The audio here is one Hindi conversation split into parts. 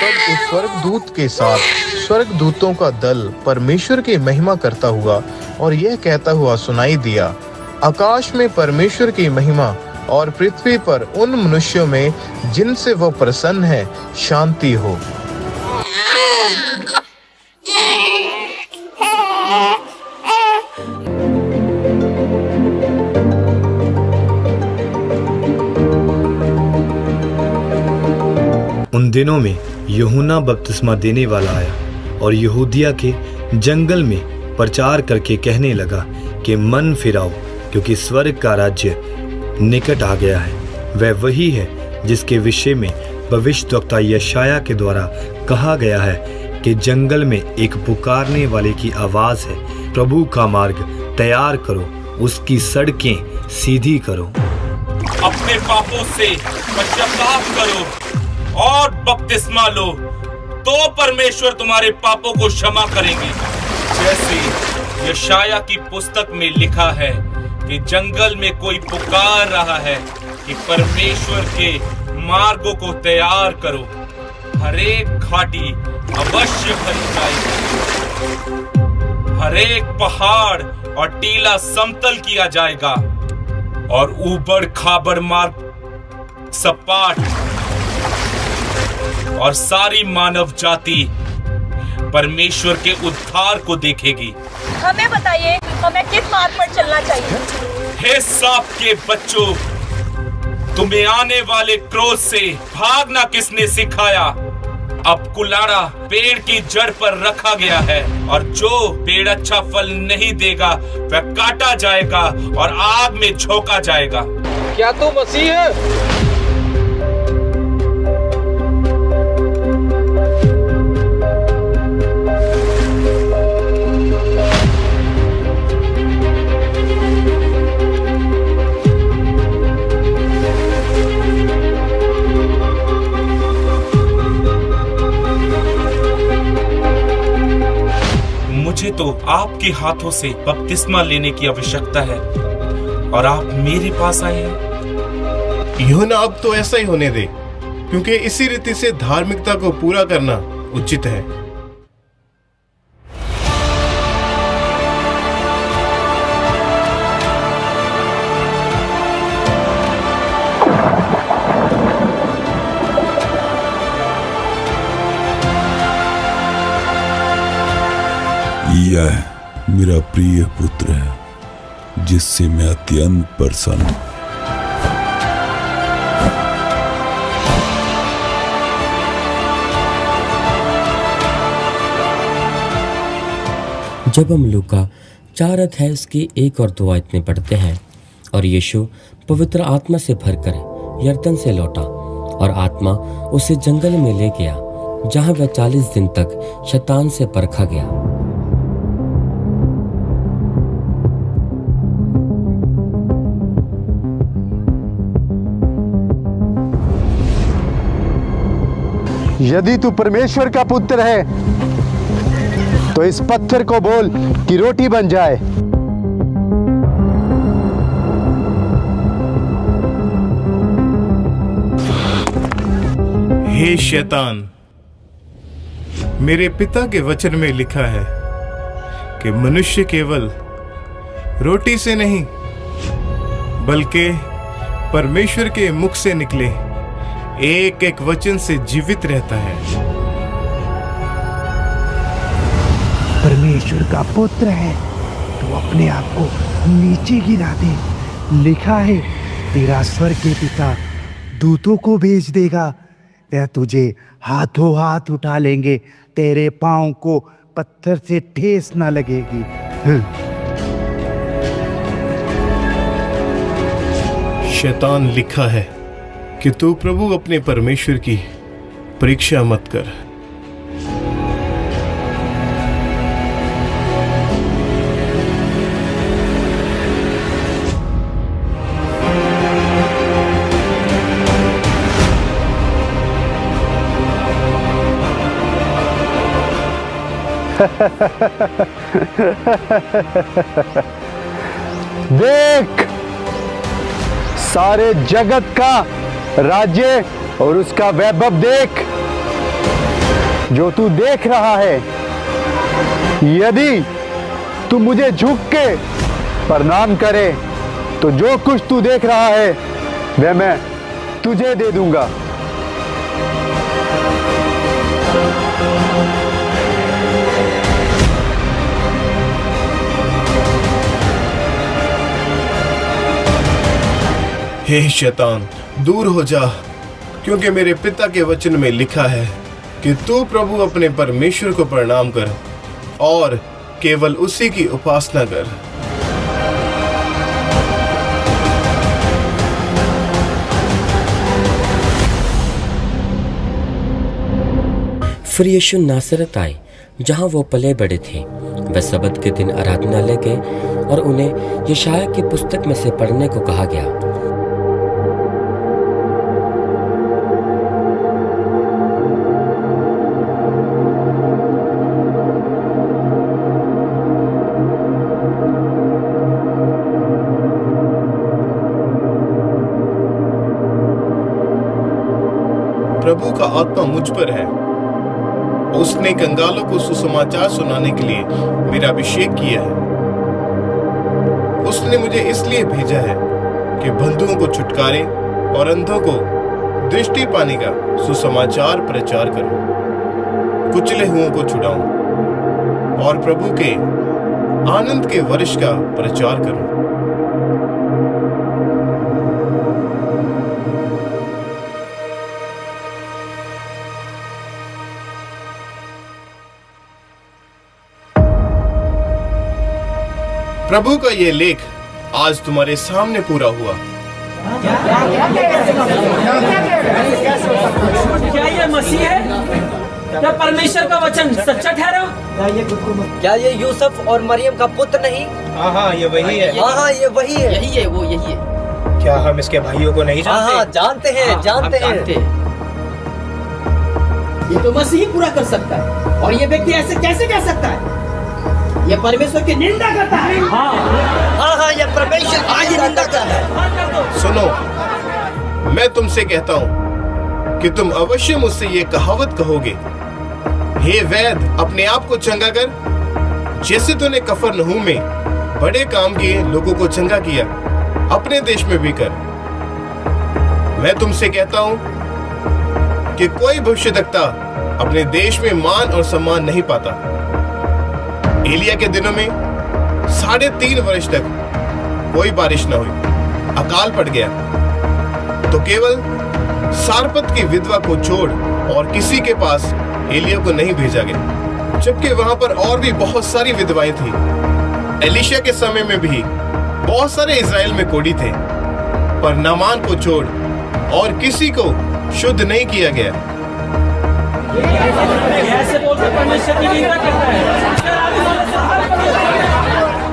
तब उस स्वर्गदूत के साथ स्वर्गदूतों का दल परमेश्वर की महिमा करता हुआ और यह कहता हुआ सुनाई दिया, आकाश में परमेश्वर की महिमा और पृथ्वी पर उन मनुष्यों में जिनसे वह प्रसन्न है शांति हो। उन दिनों में यूहन्ना बपतिस्मा देने वाला आया और यहूदिया के जंगल में प्रचार करके कहने लगा कि मन फिराओ, क्योंकि स्वर्ग का राज्य निकट आ गया है। वह वही है जिसके विषय में भविष्यद्वक्ता यशायाह के द्वारा कहा गया है कि जंगल में एक पुकारने वाले की आवाज है, प्रभु का मार्ग तैयार करो, उसकी सड़कें सीधी करो। अपने पापों से पश्चाताप करो और बपतिस्मा लो, तो परमेश्वर तुम्हारे पापों को क्षमा करेंगे। जैसे यशायाह की पुस्तक में लिखा है कि जंगल में कोई पुकार रहा है कि परमेश्वर के मार्गों को तैयार करो, हरेक घाटी अवश्य भरी जाएगी, हरेक पहाड़ और टीला समतल किया जाएगा और ऊबड़ खाबड़ मार्ग सपाट, और सारी मानव जाति परमेश्वर के उद्धार को देखेगी। हमें बताइए, हमें किस मार्ग पर चलना चाहिए? हे सांप के बच्चों, तुम्हें आने वाले क्रोध से भागना किसने सिखाया? अब कुल्हाड़ा पेड़ की जड़ पर रखा गया है और जो पेड़ अच्छा फल नहीं देगा वह काटा जाएगा और आग में झोंका जाएगा। क्या तू मसीह है? मुझे तो आपके हाथों से बपतिस्मा लेने की आवश्यकता है और आप मेरे पास आए हैं। यूहन्ना, अब तो ऐसा ही होने दे, क्योंकि इसी रीति से धार्मिकता को पूरा करना उचित है। यह मेरा प्रिय पुत्र है, जिससे मैं अत्यंत प्रसन्न हूं। जब हम लूका 4 अध्याय उसकी 1 और 2 आयत में पढ़ते हैं, और यीशु पवित्र आत्मा से भरकर यरदन से लौटा और आत्मा उसे जंगल में ले गया, जहां वह 40 दिन तक शैतान से परखा गया। यदि तू परमेश्वर का पुत्र है तो इस पत्थर को बोल कि रोटी बन जाए। हे शैतान, मेरे पिता के वचन में लिखा है कि मनुष्य केवल रोटी से नहीं बल्कि परमेश्वर के मुख से निकले एक एक वचन से जीवित रहता है। परमेश्वर का पुत्र है तो अपने आप को नीचे गिरा दे। लिखा है, तेरा स्वर्ग के पिता दूतों को भेज देगा, वह तुझे हाथों हाथ उठा लेंगे, तेरे पांव को पत्थर से ठेस न लगेगी। शैतान, लिखा है कि तू प्रभु अपने परमेश्वर की परीक्षा मत कर। देख, सारे जगत का राज्य और उसका वैभव देख। जो तू देख रहा है, यदि तू मुझे झुक के प्रणाम करे तो जो कुछ तू देख रहा है वह मैं तुझे दे दूंगा। हे शैतान, दूर हो जा, क्योंकि मेरे पिता के वचन में लिखा है कि तू प्रभु अपने परमेश्वर को प्रणाम कर और केवल उसी की उपासना कर। फिर यीशु नासरत आए, जहां वो पले बड़े थे। वह सबत के दिन आराधनालय गए और उन्हें यशाया की पुस्तक में से पढ़ने को कहा गया। प्रभु का आत्मा मुझ पर है, उसने कंगालों को सुसमाचार सुनाने के लिए मेरा अभिषेक किया है। उसने मुझे इसलिए भेजा है कि बंधुओं को छुटकारे और अंधों को दृष्टि पाने का सुसमाचार प्रचार करूं, कुचले हुओं को छुड़ाऊं और प्रभु के आनंद के वर्ष का प्रचार करूं। प्रभु का ये लेख आज तुम्हारे सामने पूरा हुआ। क्या ये मसीह है? क्या परमेश्वर का वचन सच्चा ठहरा? क्या ये यूसुफ और मरियम का पुत्र नहीं? हाँ, ये वही है। हाँ, ये वही है। यही है, वो यही है। क्या हम इसके भाइयों को नहीं जानते? हाँ, जानते हैं, जानते हैं। ये तो मसीह ही पूरा कर सकता है, और ये व्यक्ति ऐसे कैसे कह सकता है? ये परमेश्वर की निंदा करता है। हाँ, ये परमेश्वर की निंदा करता है। सुनो, मैं तुमसे कहता हूँ कि तुम अवश्य मुझसे ये कहावत कहोगे, हे वैद, अपने आप को चंगा कर, जैसे तूने कफरनहूम में बड़े काम किए, लोगों को चंगा किया, अपने देश में भी कर। मैं तुमसे कहता हूँ कि कोई भविष्यद्वक्ता अपने देश में मान और सम्मान नहीं पाता। एलिया के दिनों में 3.5 वर्ष तक कोई बारिश न हुई, अकाल पड़ गया, तो केवल सारपत की विधवा को छोड़ और किसी के पास एलिया को नहीं भेजा गया, जबकि वहां पर और भी बहुत सारी विधवाएं थी। एलीशा के समय में भी बहुत सारे इज़राइल में कोढ़ी थे, पर नामान को छोड़ और किसी को शुद्ध नहीं किया गया।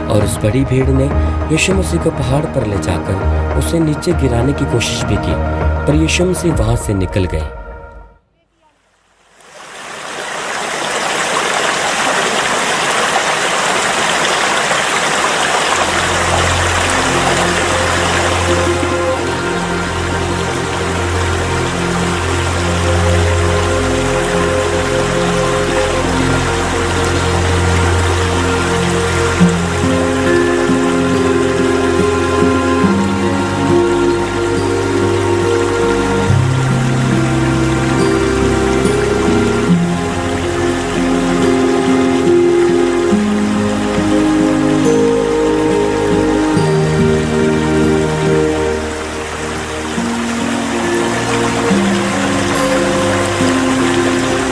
और उस बड़ी भीड़ ने यीशु मसीह को पहाड़ पर ले जाकर उसे नीचे गिराने की कोशिश भी की, पर यीशु मसीह वहां से निकल गए।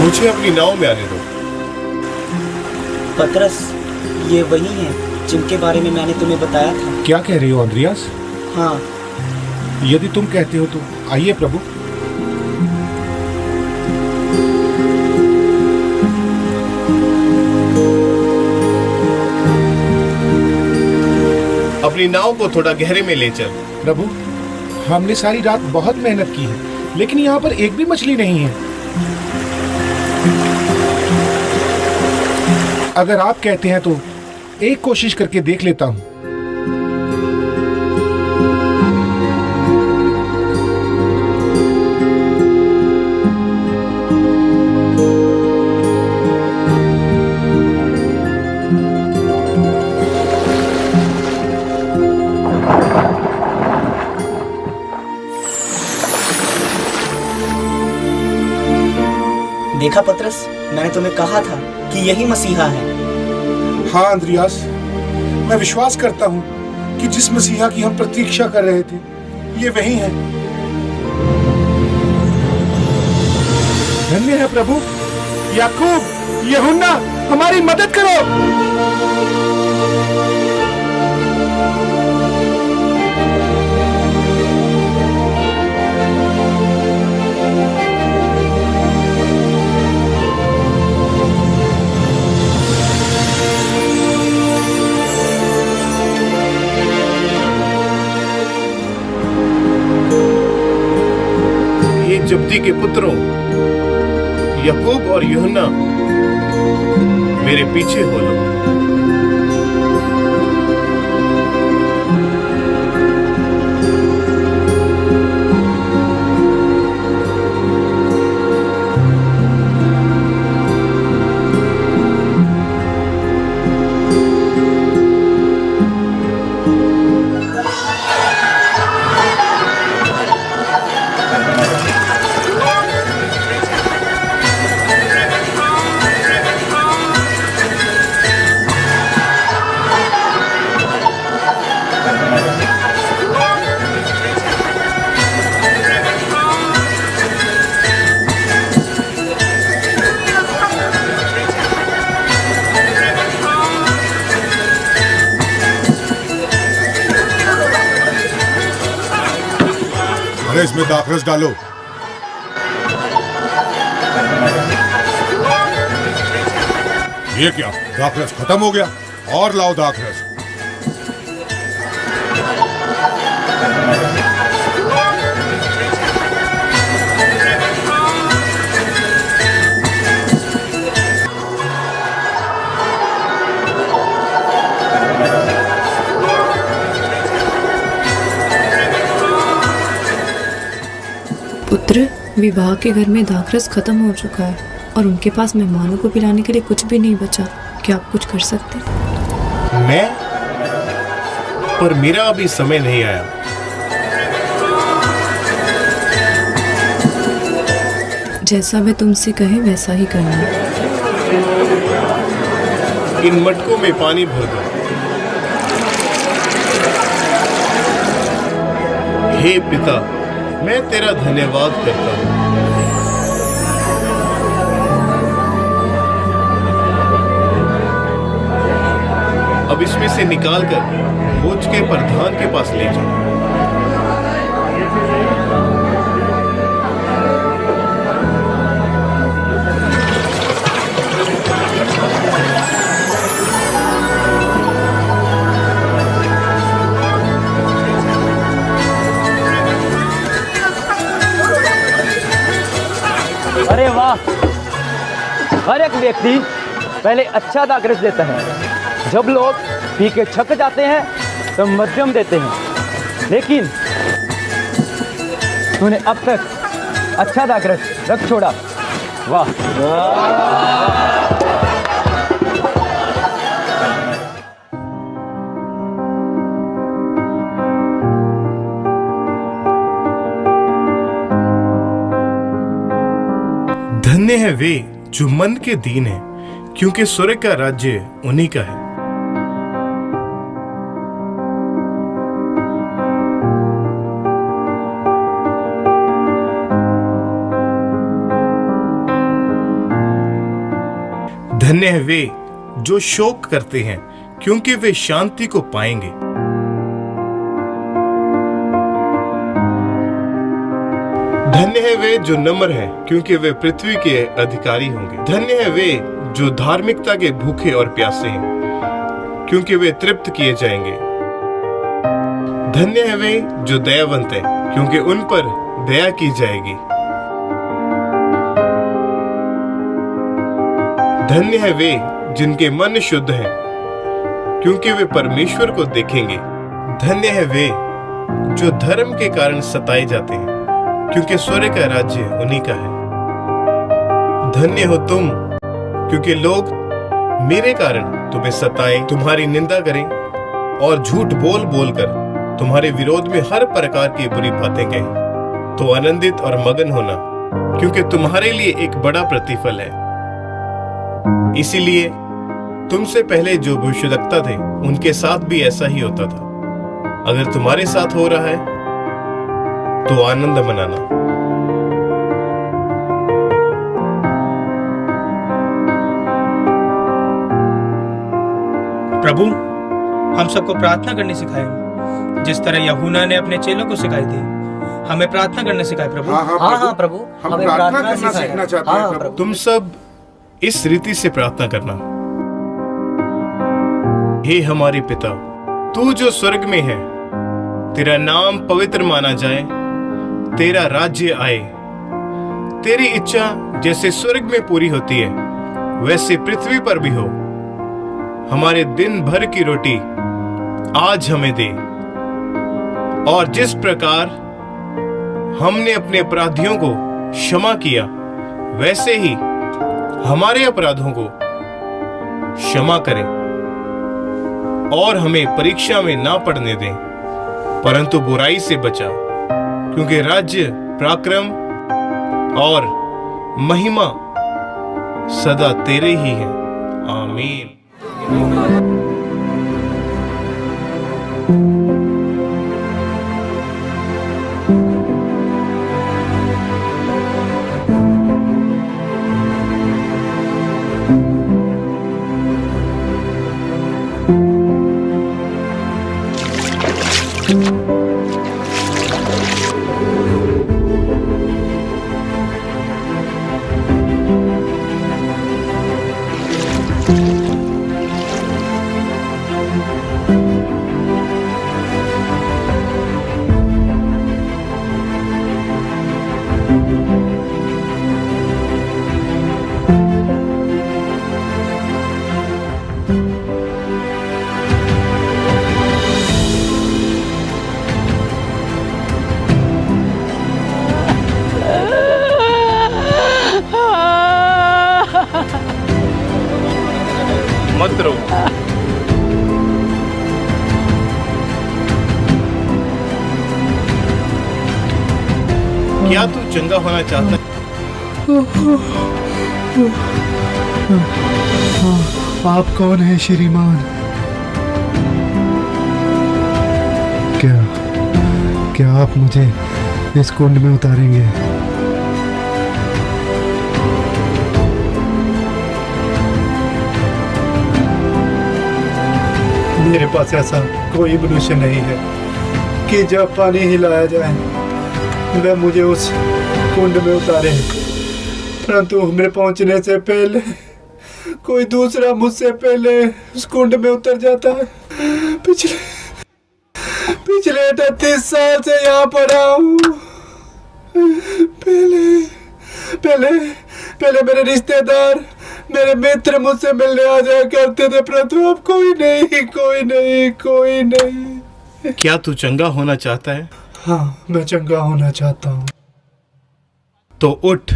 मुझे अपनी नाव में आने दो। पतरस, ये वही हैं जिनके बारे में मैंने तुम्हें बताया था। क्या कह रही हो अंद्रियास? हाँ, यदि तुम कहते हो तो आइए प्रभु। अपनी नाव को थोड़ा गहरे में ले चल। प्रभु, हमने सारी रात बहुत मेहनत की है, लेकिन यहाँ पर एक भी मछली नहीं है। अगर आप कहते हैं तो एक कोशिश करके देख लेता हूँ। देखा पतरस, मैंने तुम्हें कहा था कि यही मसीहा है। हाँ अंद्रियास, मैं विश्वास करता हूँ कि जिस मसीहा की हम प्रतीक्षा कर रहे थे ये वही है। धन्य है प्रभु। याकूब, यूहन्ना, हमारी मदद करो। ये जब्दी के पुत्रों याकूब और यूहन्ना, मेरे पीछे हो लो। अरे इसमें दाखरस डालो। ये क्या, दाखरस खत्म हो गया? और लाओ दाखरस। पुत्र, विवाह के घर में दाखरस खत्म हो चुका है और उनके पास मेहमानों को पिलाने के लिए कुछ भी नहीं बचा। क्या आप कुछ कर सकते? मैं? पर मेरा अभी समय नहीं आया। जैसा वे तुमसे कहे वैसा ही करना। इन मटकों में पानी भर दो। हे पिता, मैं तेरा धन्यवाद करता हूँ। अब इसमें से निकालकर भोज के प्रधान के पास ले जाओ। अरे वाह! हर एक व्यक्ति पहले अच्छा दाखरस देता है। जब लोग पी के छक जाते हैं तो मध्यम देते हैं, लेकिन तूने अब तक अच्छा दाखरस रख छोड़ा। वाह! धन्य है वे जो मन के दीन हैं, क्योंकि स्वर्ग का राज्य उन्हीं का है। धन्य है वे जो शोक करते हैं, क्योंकि वे शांति को पाएंगे। धन्य है वे जो नम्र हैं, क्योंकि वे पृथ्वी के अधिकारी होंगे। धन्य है वे जो धार्मिकता के भूखे और प्यासे हैं, क्योंकि वे तृप्त किए जाएंगे। धन्य है वे जो दयावंत हैं, क्योंकि उन पर दया की जाएगी। धन्य है वे जिनके मन शुद्ध हैं, क्योंकि वे परमेश्वर को देखेंगे। धन्य है वे जो धर्म के कारण सताए जाते हैं, क्योंकि स्वर्ग का राज्य उन्हीं का है। धन्य हो तुम, क्योंकि लोग मेरे कारण तुम्हें सताएं, तुम्हारी निंदा करें और झूठ बोल बोल कर तुम्हारे विरोध में हर प्रकार की बुरी बातें कहें। तो आनंदित और मगन होना, क्योंकि तुम्हारे लिए एक बड़ा प्रतिफल है। इसीलिए तुमसे पहले जो भविष्यवक्ता थे उनके साथ भी ऐसा ही होता था। अगर तुम्हारे साथ हो रहा है तो आनंद मनाना। प्रभु, हम सबको प्रार्थना करनी सिखाएं, जिस तरह यूहन्ना ने अपने चेलों को सिखाई थी। हमें प्रार्थना करना सिखाए प्रभु। हाँ प्रभु, हमें प्रार्थना सीखना चाहते हैं प्रभु। तुम सब इस रीति से प्रार्थना करना। हे हमारे पिता, तू जो स्वर्ग में है, तेरा नाम पवित्र माना जाए, तेरा राज्य आए, तेरी इच्छा जैसे स्वर्ग में पूरी होती है वैसे पृथ्वी पर भी हो। हमारे दिन भर की रोटी आज हमें दे, और जिस प्रकार हमने अपने अपराधियों को क्षमा किया वैसे ही हमारे अपराधों को क्षमा करें, और हमें परीक्षा में ना पड़ने दें, परंतु बुराई से बचा, क्योंकि राज्य, पराक्रम और महिमा सदा तेरे ही है। आमीन। मत रो। क्या तू चंगा होना चाहता है? आप कौन है श्रीमान? क्या आप मुझे इस कुंड में उतारेंगे? मेरे पास ऐसा कोई मनुष्य नहीं है कि जब पानी हिलाया जाए वह मुझे उस कुंड में उतारे, परंतु मेरे पहुंचने से पहले कोई दूसरा मुझसे पहले उस कुंड में उतर जाता है। पिछले 38 साल से यहाँ पड़ा हूँ। पहले मेरे रिश्तेदार, मेरे मित्र मुझसे मिलने आ जाया करते थे, परंतु अब कोई नहीं। क्या तू चंगा होना चाहता है? हाँ, मैं चंगा होना चाहता हूँ। तो उठ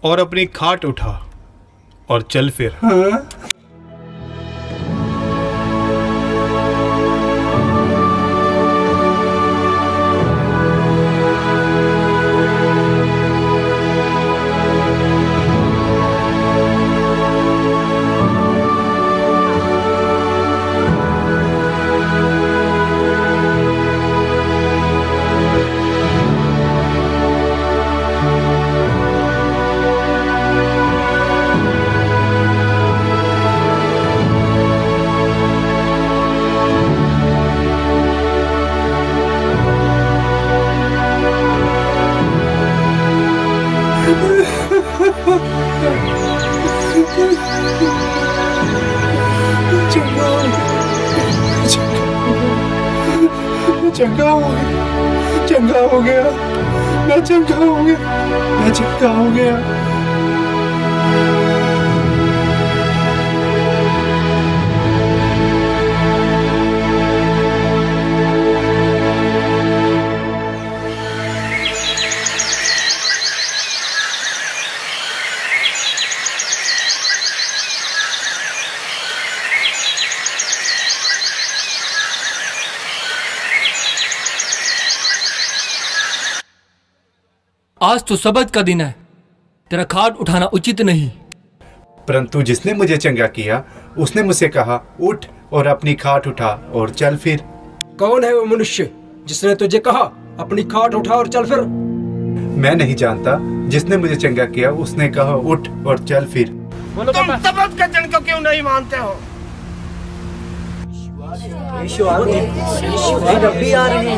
और अपनी खाट उठा और चल फिर। हाँ? चंगा हो गया। मैं चंगा हो गया। आज तो सबत का दिन है, तेरा खाट उठाना उचित नहीं। परंतु जिसने मुझे चंगा किया उसने मुझसे कहा, उठ और अपनी खाट उठा और चल फिर। कौन है वो मनुष्य जिसने तुझे कहा अपनी खाट उठा और चल फिर? मैं नहीं जानता, जिसने मुझे चंगा किया उसने कहा, उठ और चल फिर। तुम सबत के दिन को क्यों नहीं मानते हो? यीशु आ गए, रब्बी आ रहे हैं,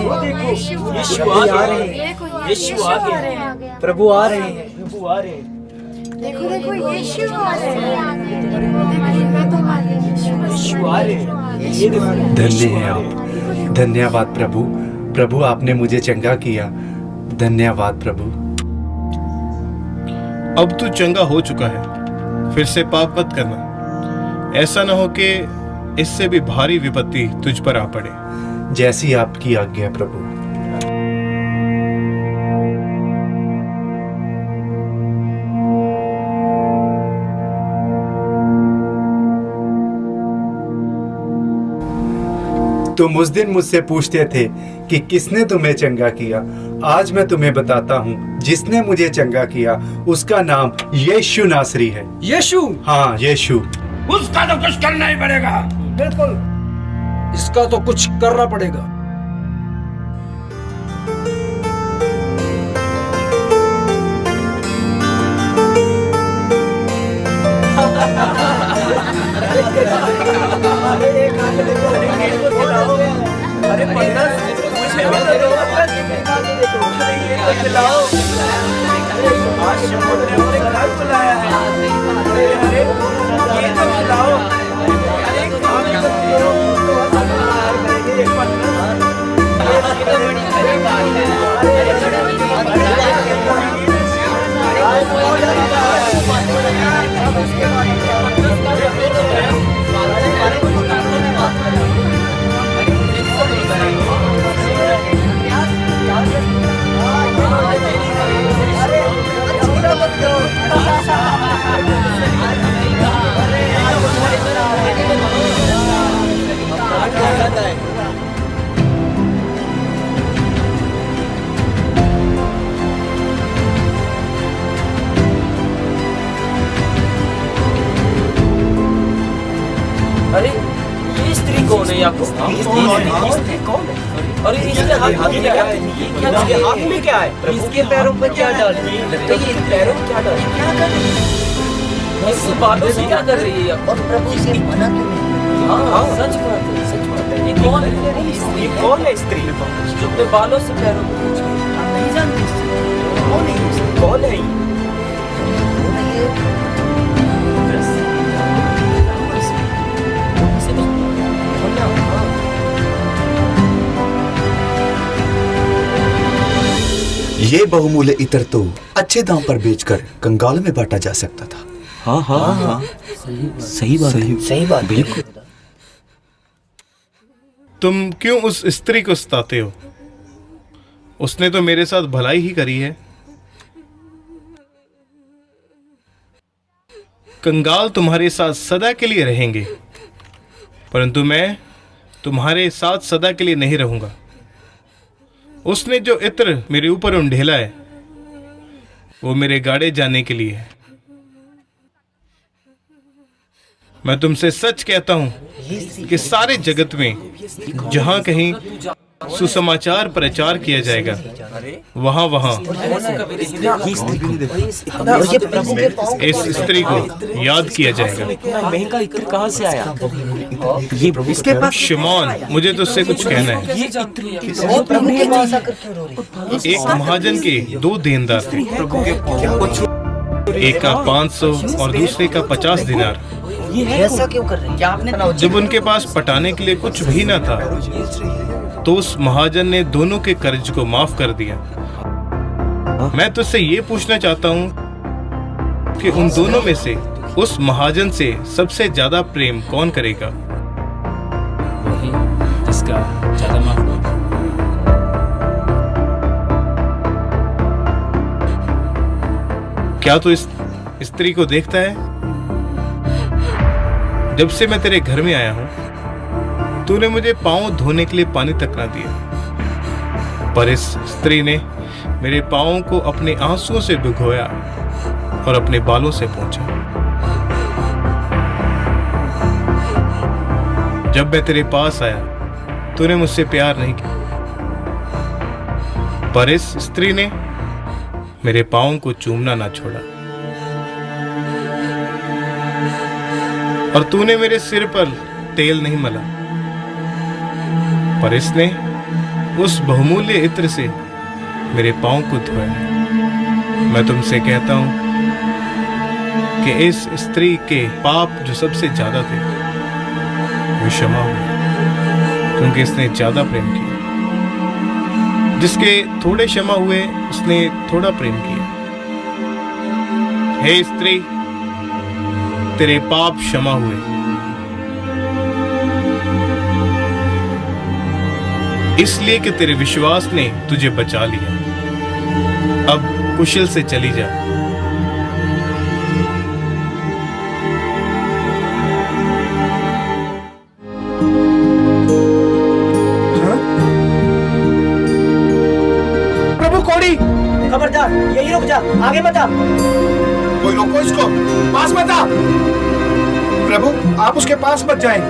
यीशु आ रहे हैं, यीशु आ गए, प्रभु आ रहे हैं, प्रभु आ रहे हैं। देखो देखो यीशु आ रहे हैं, यीशु आ रहे हैं। धन्य है आप। धन्यवाद प्रभु। प्रभु आपने मुझे चंगा किया। धन्यवाद प्रभु। अब तू चंगा हो चुका है, फिर से पाप मत करना। ऐसा न हो कि इससे भी भारी विपत्ति तुझ पर आ पड़े। जैसी आपकी आज्ञा प्रभु। तुम उस दिन मुझसे पूछते थे कि किसने तुम्हें चंगा किया। आज मैं तुम्हें बताता हूँ, जिसने मुझे चंगा किया उसका नाम यीशु नासरी है। यीशु? हाँ, यीशु। उसका तो कुछ करना ही पड़ेगा। बिल्कुल, इसका तो कुछ करना पड़ेगा। अरे मुझे बुलाया है। ये तो खिलाओ। अरे ये स्त्री कौन है याकूब? स्त्री कौन है? अरे इसके हाथ में क्या है? इसके हाथ में क्या है? इसके पैरों पर क्या डाल रही है? ये पैरों में क्या डाल रही है? क्या कर रही है? इस बातों से क्या कर रही है याकूब? और प्रभु से मना क्यों नहीं? हाँ, सच बात है, सच बात है। ये कौन है? ये कौन है स्त्री? जो अपने बालों से पैरों को पूछे। हम नहीं जानते। कौन है? कौन है? ये बहुमूल्य इत्र तो अच्छे दाम पर बेचकर कंगाल में बांटा जा सकता था। हाँ हाँ हाँ, सही बात, सही बात, बिल्कुल। तुम क्यों उस स्त्री को सताते हो? उसने तो मेरे साथ भलाई ही करी है। कंगाल तुम्हारे साथ सदा के लिए रहेंगे, परंतु मैं तुम्हारे साथ सदा के लिए नहीं रहूंगा। उसने जो इत्र मेरे ऊपर उंडेला है वो मेरे गाड़े जाने के लिए है। मैं तुमसे सच कहता हूं कि सारे जगत में जहां कहीं सुसमाचार प्रचार किया जाएगा वहां वहां इस स्त्री को याद किया जाएगा। महंगा इत्र कहाँ से आया? ये इसके पास। शिमोन, मुझे तुझसे कुछ कहना है। एक महाजन के 2 देनदार थे, एक का 500 और दूसरे का 50 दिनार। ऐसा क्यों कर रहे हैं? क्या आपने? जब उनके पास पटाने के लिए कुछ भी न था तो उस महाजन ने दोनों के कर्ज को माफ कर दिया। मैं तुझसे ये पूछना चाहता हूँ कि उन दोनों में से उस महाजन से सबसे ज्यादा प्रेम कौन करेगा? वही जिसका ज्यादा माफ हो। क्या तू इस स्त्री को देखता है? जब से मैं तेरे घर में आया हूं तूने मुझे पांव धोने के लिए पानी तक ना दिया, पर इस स्त्री ने मेरे पाँवों को अपने आंसुओं से भिगोया और अपने बालों से पोंछा। जब मैं तेरे पास आया, तूने मुझसे प्यार नहीं किया, पर इस स्त्री ने मेरे पाँवों को चूमना ना छोड़ा। और तूने मेरे सिर पर तेल नहीं मला, पर इसने उस बहुमूल्य इत्र से मेरे पाँव को धोया। मैं तुमसे कहता हूं कि इस स्त्री के पाप जो सबसे ज्यादा थे वो क्षमा हुए, क्योंकि इसने ज्यादा प्रेम किया। जिसके थोड़े क्षमा हुए उसने थोड़ा प्रेम किया। हे स्त्री, तेरे पाप क्षमा हुए। इसलिए कि तेरे विश्वास ने तुझे बचा लिया। अब कुशल से चली जा। प्रभु कोड़ी, खबरदार, यही रुक जा, आगे मत आ। कोई रोको इसको, पास मत आ। प्रभु, आप उसके पास मत जाएं।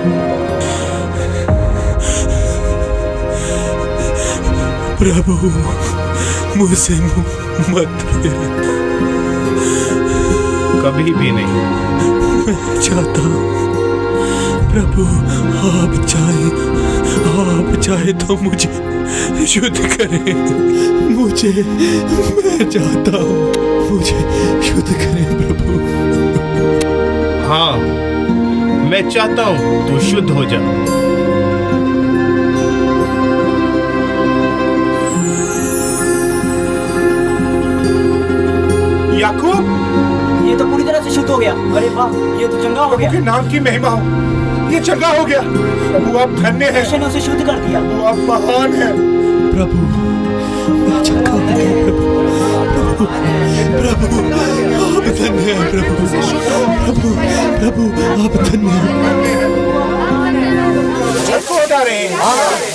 प्रभु, मुझसे मत फेर। कभी भी नहीं। मैं चाहता हूँ प्रभु, आप चाहे तो मुझे शुद्ध करें। मैं चाहता हूँ मुझे शुद्ध करें प्रभु। हाँ, मैं चाहता हूँ तू शुद्ध हो जा। याकूब, ये तो पूरी तरह से शुद्ध हो गया। अरे वाह, ये तो चंगा हो गया। के नाम की महिमा हो, ये चंगा हो गया। प्रभु आप धन्य हैं। ने उसे शुद्ध कर दिया। प्रभु आप महान हैं। प्रभु, मैं चंगा हो गया। प्रभु, आप धन्य हैं। प्रभु, आप धन्य हैं। सबको हटा रहे हैं।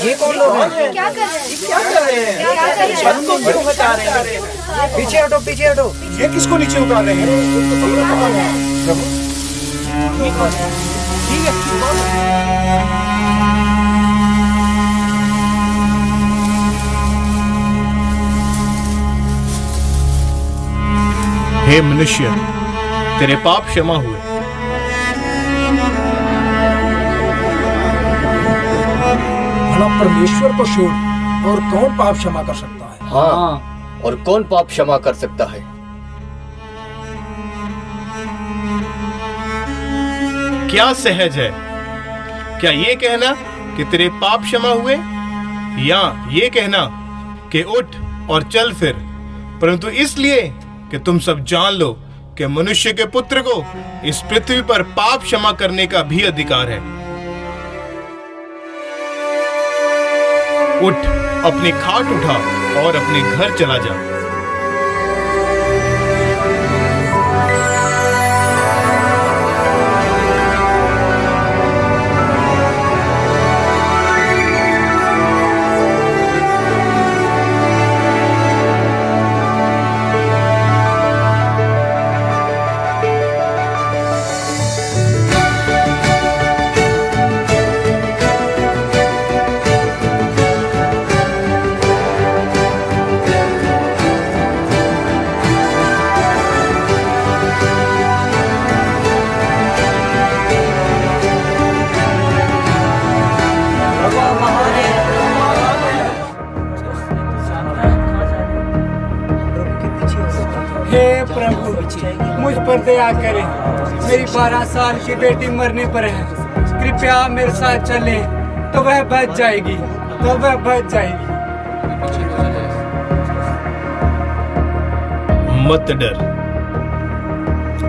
ये कौन लोग हैं? क्या कर रहे हैं? क्या कर रहे हैं? सबको क्यों हटा रहे हैं? पीछे हटो, पीछे हटो। ये किसको नीचे उतार रहे हैं? प्रभु, ठीक है। हे मनुष्य, तेरे पाप क्षमा हुए। भला परमेश्वर को छोड़ और कौन पाप क्षमा कर सकता है? हाँ, और कौन पाप क्षमा कर सकता है? क्या सहज है? क्या ये कहना कि तेरे पाप क्षमा हुए, या ये कहना कि उठ और चल फिर? परंतु इसलिए कि तुम सब जान लो कि मनुष्य के पुत्र को इस पृथ्वी पर पाप क्षमा करने का भी अधिकार है। उठ, अपनी खाट उठा और अपने घर चला जा। हे प्रभु, मुझ पर दया करें। मेरी 12 साल की बेटी मरने पर है। कृपया मेरे साथ चले तो वह बच जाएगी, मत डर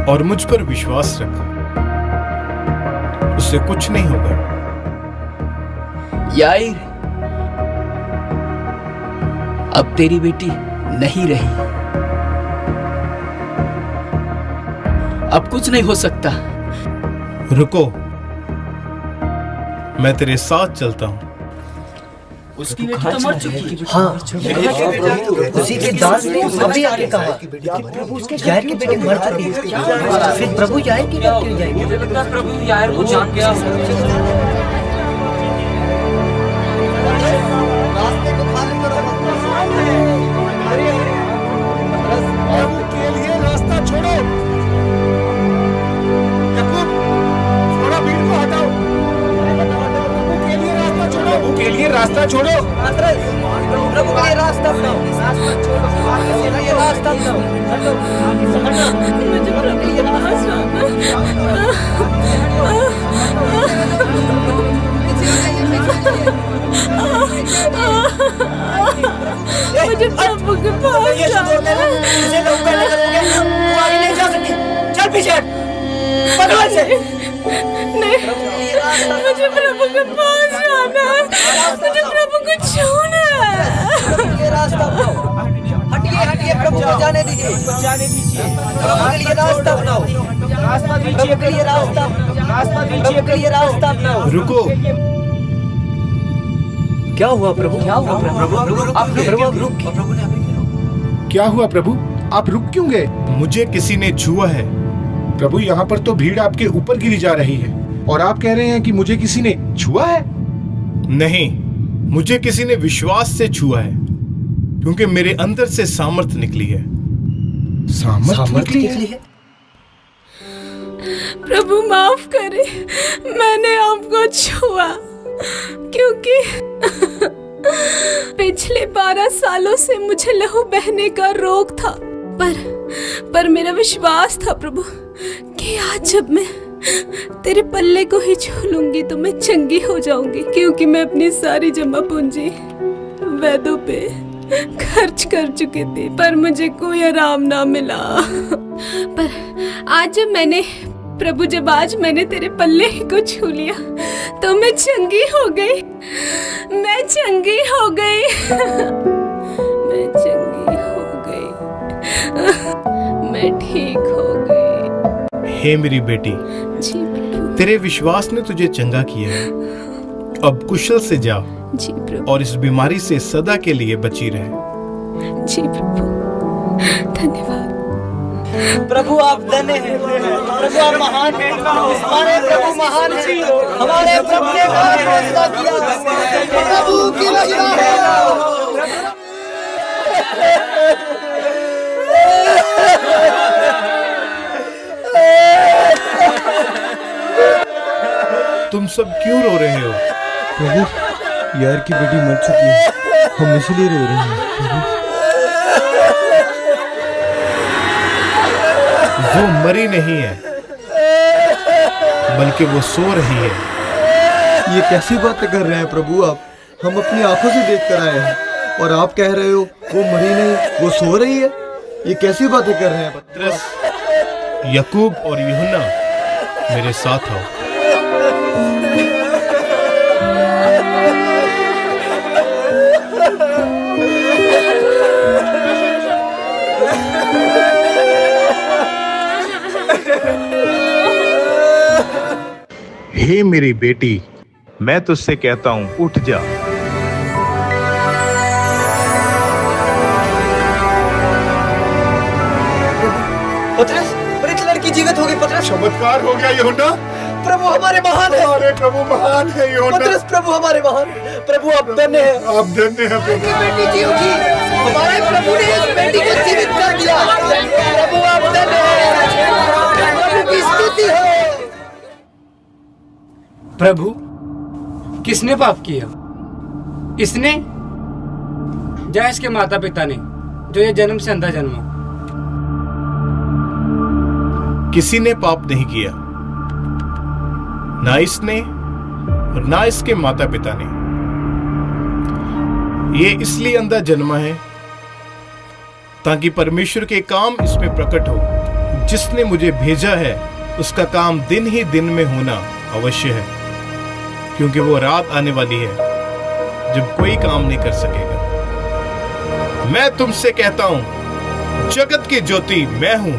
और मुझ पर विश्वास रख, उससे कुछ नहीं होगा। याईर, अब तेरी बेटी नहीं रही। अब कुछ नहीं हो सकता। रुको, मैं तेरे साथ चलता हूं। उसकी बेटी तो मर चुकी है। हाँ, उसी के दास ने अभी आके कहा यार की बेटी मर चुकी है। फिर प्रभु यार की बात क्यों जाएगी? मुझे लगता है प्रभु यार को जान गया। प्रभु के लिए रास्ता छोड़ो। याकूब, थोड़ा भीड़ को हटाओ। प्रभु के लिए रास्ता छोड़ो। प्रभु के लिए रास्ता छोड़ो। प्रभु के लिए रास्ता अपनाओ। प्रभु के लिए रास्ता अपनाओ। मुझे प्रभु के पास मुझे प्रभु के पास जाना है। तू आगे नहीं जा सकती। चल पीछे पकड़ से। नहीं, मुझे प्रभु के पास जाना है। मुझे प्रभु को छूना है। रास्ता अपनाओ। हटिए हटिए, प्रभु को जाने दीजिए। प्रभु के लिए रास्ता अपनाओ। प्रभु के लिए रास्ता, प्रभु के लिए रास्ता अपनाओ। रुको। क्या हुआ प्रभु? क्या हुआ प्रभु? आप रुक। क्या हुआ प्रभु? आप रुक क्यों गए? मुझे किसी ने छुआ है। प्रभु, यहाँ पर तो भीड़ आपके ऊपर गिरी जा रही है और आप कह रहे हैं कि मुझे किसी ने छुआ है। नहीं, मुझे किसी ने विश्वास से छुआ है, क्योंकि मेरे अंदर से सामर्थ निकली है। सामर्थ निकली है? प्रभु माफ करे, मैंने आपको छुआ क्योंकि पिछले 12 सालों से मुझे लहू बहने का रोग था, पर मेरा विश्वास था प्रभु कि आज जब मैं तेरे पल्ले को ही छू लूंगी तो मैं चंगी हो जाऊंगी, क्योंकि मैं अपनी सारी जमा पूंजी वैद्यों पे खर्च कर चुकी थी, पर मुझे कोई आराम ना मिला। पर आज जब आज मैंने तेरे पल्ले को छू लिया तो मैं चंगी हो गई। मैं चंगी हो गई। मैं चंगी हो गई। मैं ठीक हो गई। हे मेरी बेटी, जी प्रभु। तेरे विश्वास ने तुझे चंगा किया है। अब कुशल से जाओ जी प्रभु। और इस बीमारी से सदा के लिए बची रहे। जी प्रभु, धन्यवाद। प्रभु आप धन्य हैं। प्रभु आप महान हैं। हमारे प्रभु महान हैं। हमारे प्रभु ने फैसला किया। प्रभु की महिमा है। तुम सब क्यों रो रहे हो? प्रभु, यार की बेटी मर चुकी है, हम इसलिए रो रहे हैं। वो मरी नहीं है, बल्कि वो सो रही है। ये कैसी बातें कर रहे हैं प्रभु आप? हम अपनी आंखों से देख कर आए हैं और आप कह रहे हो वो मरी नहीं, वो सो रही है। ये कैसी बातें कर रहे हैं? पतरस, याकूब और यूहन्ना, मेरे साथ आओ। हे मेरी बेटी, मैं तुझसे कहता हूं, उठ जा। पतरस, एक लड़की जीवित हो गई। पतरस, चमत्कार हो गया यूहन्ना। प्रभु हमारे महान है। हमारे प्रभु महान है यूहन्ना। पतरस, प्रभु हमारे महान। प्रभु आप धन्य हैं। आप धन्य हैं प्रभु। बेटी जी उठी। हमारे प्रभु ने इस बेटी को जीवित कर दिया। प्रभु आप धन्य हैं। प्रभु की स्तुति हो। प्रभु, किसने पाप किया? इसने या इसके माता पिता ने, जो ये जन्म से अंधा जन्मा? किसी ने पाप नहीं किया, ना इसने और ना इसके माता पिता ने। ये इसलिए अंधा जन्मा है ताकि परमेश्वर के काम इसमें प्रकट हो। जिसने मुझे भेजा है उसका काम दिन ही दिन में होना अवश्य है, क्योंकि वो रात आने वाली है जब कोई काम नहीं कर सकेगा। मैं तुमसे कहता हूं, जगत की ज्योति मैं हूं।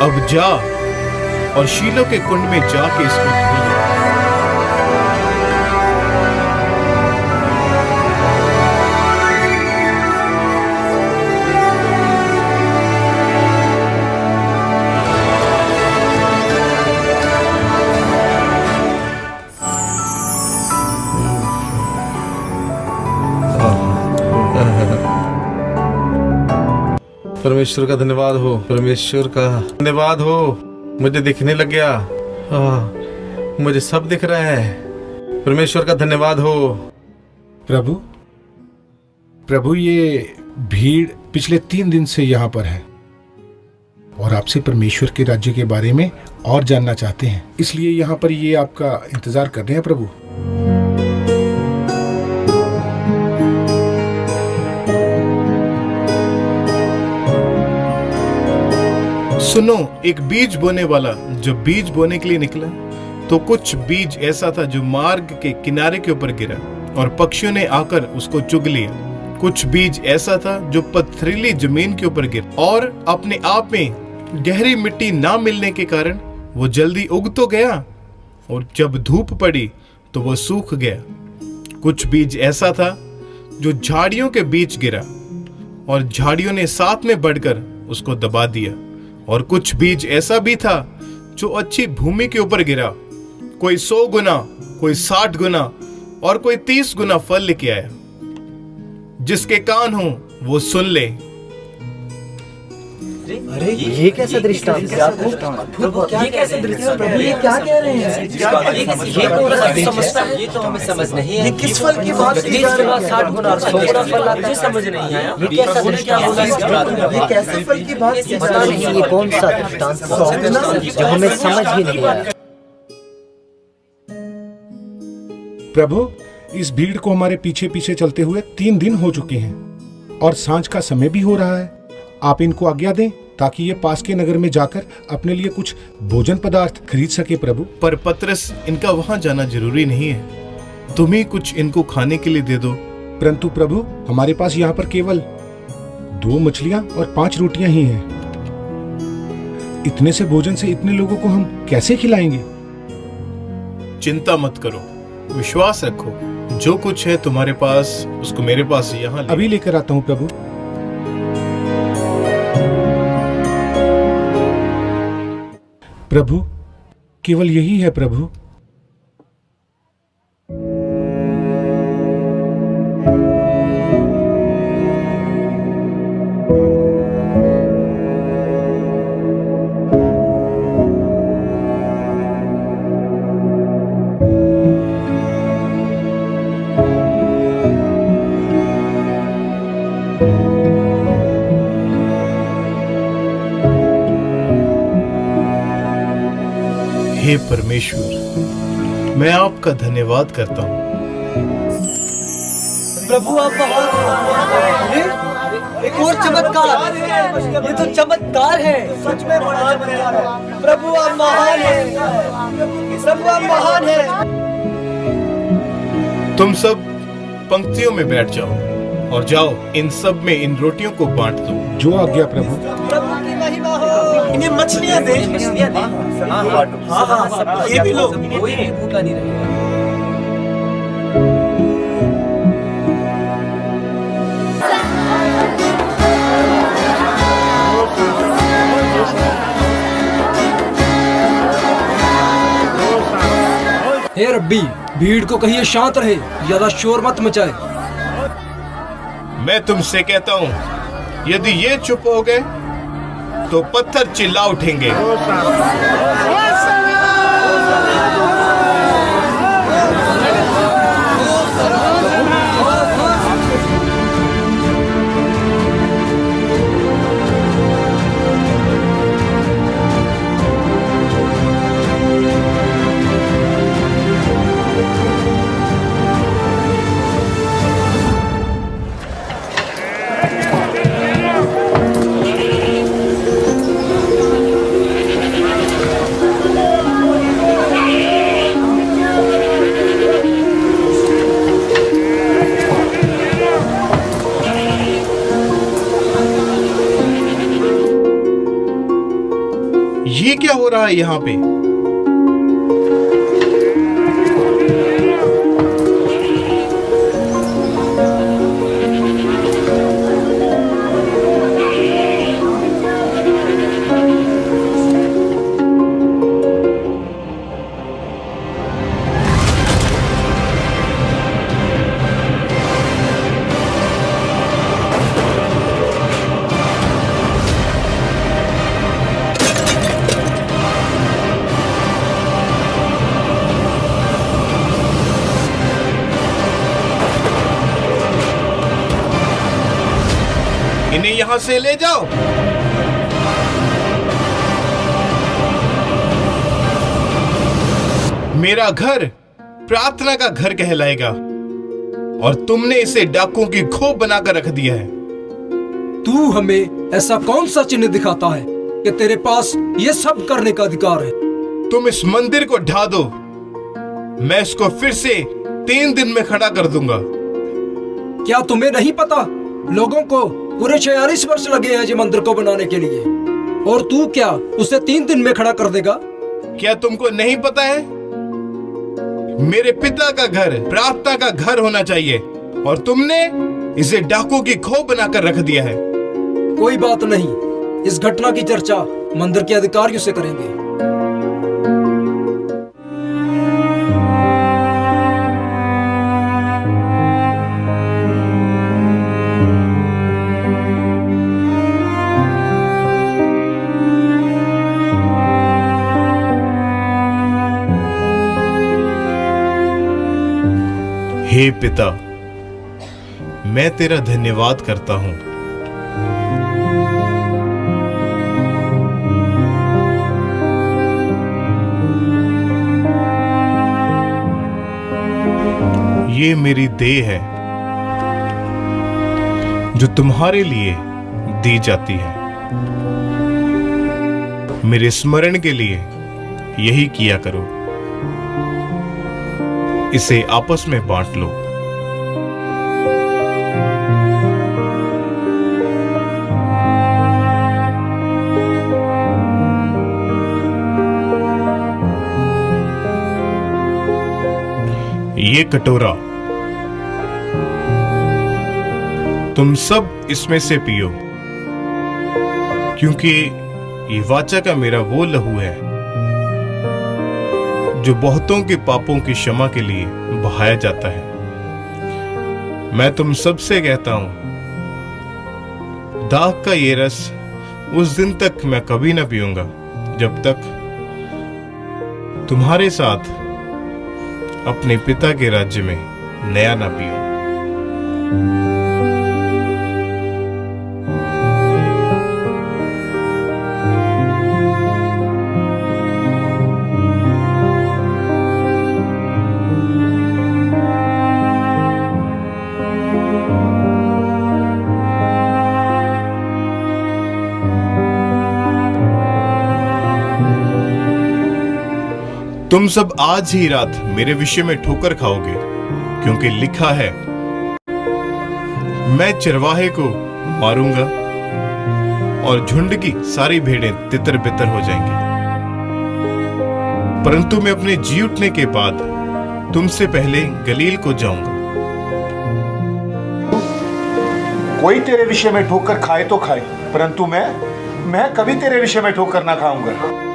अब जा और शीलो के कुंड में जाके इसको धो ले। परमेश्वर का धन्यवाद हो, परमेश्वर का धन्यवाद हो। मुझे दिखने लग गया, मुझे सब दिख रहा है। परमेश्वर का धन्यवाद हो। प्रभु, प्रभु ये भीड़ पिछले 3 दिन से यहाँ पर है और आपसे परमेश्वर के राज्य के बारे में और जानना चाहते हैं, इसलिए यहाँ पर ये आपका इंतजार कर रहे हैं प्रभु। सुनो, एक बीज बोने वाला जब बीज बोने के लिए निकला तो कुछ बीज ऐसा था जो मार्ग के किनारे के ऊपर गिरा और पक्षियों ने आकर उसको चुग लिया। कुछ बीज ऐसा था जो पथरीली जमीन के ऊपर गिरा और अपने आप में गहरी मिट्टी ना मिलने के कारण वो जल्दी उग तो गया और जब धूप पड़ी तो वो सूख गया। कुछ बीज ऐसा था जो झाड़ियों के बीच गिरा और झाड़ियों ने साथ में बढ़कर उसको दबा दिया। और कुछ बीज ऐसा भी था जो अच्छी भूमि के ऊपर गिरा, कोई 100 गुना, कोई 60 गुना और कोई 30 गुना फल लेके आया। जिसके कान हो वो सुन ले। अरे ये कैसा दृष्टांत है? प्रभु ये कैसा दृष्टांत? प्रभु ये क्या कह रहे हैं? ये तो समझता है, ये तो हमें समझ नहीं है। ये किस फल की बात? 30 गुना 60 गुना और 100 गुना फल मुझे समझ नहीं आया। ये कैसा दृष्टांत? ये कैसे फल की बात? पता नहीं ये कौन सा दृष्टांत जो हमें समझ ही नहीं आया। प्रभु, इस भीड़ को हमारे पीछे पीछे चलते हुए 3 दिन हो चुके हैं और सांझ का समय भी हो रहा है। आप इनको आज्ञा दें ताकि ये पास के नगर में जाकर अपने लिए कुछ भोजन पदार्थ खरीद सके प्रभु। पर पतरस, इनका वहां जाना जरूरी नहीं है, तुम ही कुछ इनको खाने के लिए दे दो। परंतु प्रभु, हमारे पास यहाँ पर केवल 2 मछलियाँ और 5 रोटियां ही हैं। इतने से भोजन से इतने लोगों को हम कैसे खिलाएंगे? चिंता मत करो, विश्वास रखो, जो कुछ है तुम्हारे पास उसको मेरे पास यहाँ अभी लेकर आता हूँ प्रभु। प्रभु, केवल यही है प्रभु। हे परमेश्वर, मैं आपका धन्यवाद करता हूँ। प्रभु आप एक और चमत्कार, ये तो चमत्कार है, सच में बड़ा चमत्कार है। प्रभु आप महान हैं, प्रभु आप महान हैं। तुम सब पंक्तियों में बैठ जाओ और जाओ इन सब में इन रोटियों को बांट दो। जो आज्ञा प्रभु। प्रभु की महिमा हो। इन्हें मछलियां दे, मछलियां दे। हाँ, ये भी लो, कोई भी भूखा नहीं रहेगा। हे रब्बी, भीड़ को कहिए शांत रहे, ज्यादा शोर मत मचाए। मैं तुमसे कहता हूँ, यदि ये चुप हो गए तो पत्थर चिल्ला उठेंगे। ये क्या हो रहा है यहाँ पे? इन्हें यहां से ले जाओ। मेरा घर प्रार्थना का घर कहलाएगा और तुमने इसे डाकुओं की खोप बनाकर रख दिया है। तू हमें ऐसा कौन सा चिन्ह दिखाता है कि तेरे पास ये सब करने का अधिकार है? तुम इस मंदिर को ढा दो, मैं इसको फिर से 3 दिन में खड़ा कर दूंगा। क्या तुम्हें नहीं पता, लोगों को पूरे 46 वर्ष लगे हैं ये मंदिर को बनाने के लिए, और तू क्या उसे 3 दिन में खड़ा कर देगा? क्या तुमको नहीं पता है? मेरे पिता का घर प्रार्थना का घर होना चाहिए और तुमने इसे डाकुओं की खोप बनाकर रख दिया है। कोई बात नहीं, इस घटना की चर्चा मंदिर के अधिकारियों से करेंगे। हे पिता, मैं तेरा धन्यवाद करता हूं। ये मेरी देह है जो तुम्हारे लिए दी जाती है। मेरे स्मरण के लिए यही किया करो। इसे आपस में बांट लो। ये कटोरा तुम सब इसमें से पियो, क्योंकि ये वाचा का मेरा वो लहू है जो बहुतों के पापों की क्षमा के लिए बहाया जाता है। मैं तुम सबसे कहता हूं, दाख का ये रस उस दिन तक मैं कभी ना पीऊंगा जब तक तुम्हारे साथ अपने पिता के राज्य में नया ना पीऊं। तुम सब आज ही रात मेरे विषय में ठोकर खाओगे, क्योंकि लिखा है, मैं चरवाहे को मारूंगा और झुंड की सारी भेड़ें तितर बितर हो जाएंगी। परंतु मैं अपने जी उठने के बाद तुमसे पहले गलील को जाऊंगा। कोई तेरे विषय में ठोकर खाए तो खाए, परंतु मैं कभी तेरे विषय में ठोकर ना खाऊंगा।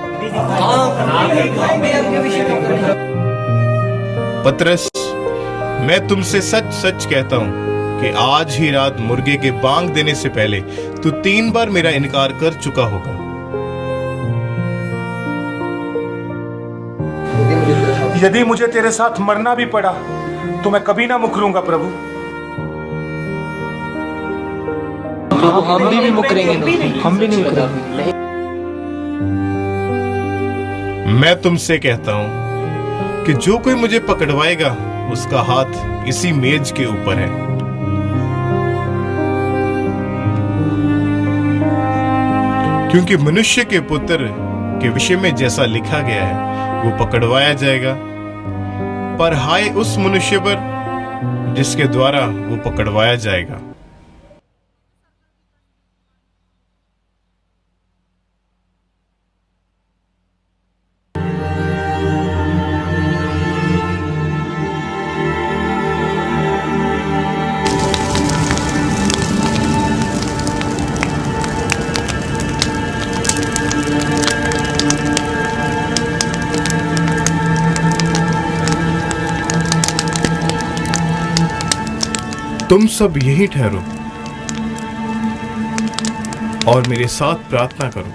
पतरस, मैं तुमसे सच सच कहता हूं कि आज ही रात मुर्गे के बांग देने से पहले तू 3 बार मेरा इनकार कर चुका होगा। यदि मुझे तेरे साथ मरना भी पड़ा तो मैं कभी ना मुकरूंगा प्रभु। हम भी मुकरेंगे, हम भी नहीं मुकरेंगे। मैं तुमसे कहता हूं कि जो कोई मुझे पकड़वाएगा उसका हाथ इसी मेज के ऊपर है। क्योंकि मनुष्य के पुत्र के विषय में जैसा लिखा गया है वो पकड़वाया जाएगा, पर हाय उस मनुष्य पर जिसके द्वारा वो पकड़वाया जाएगा। तुम सब यही ठहरो और मेरे साथ प्रार्थना करो।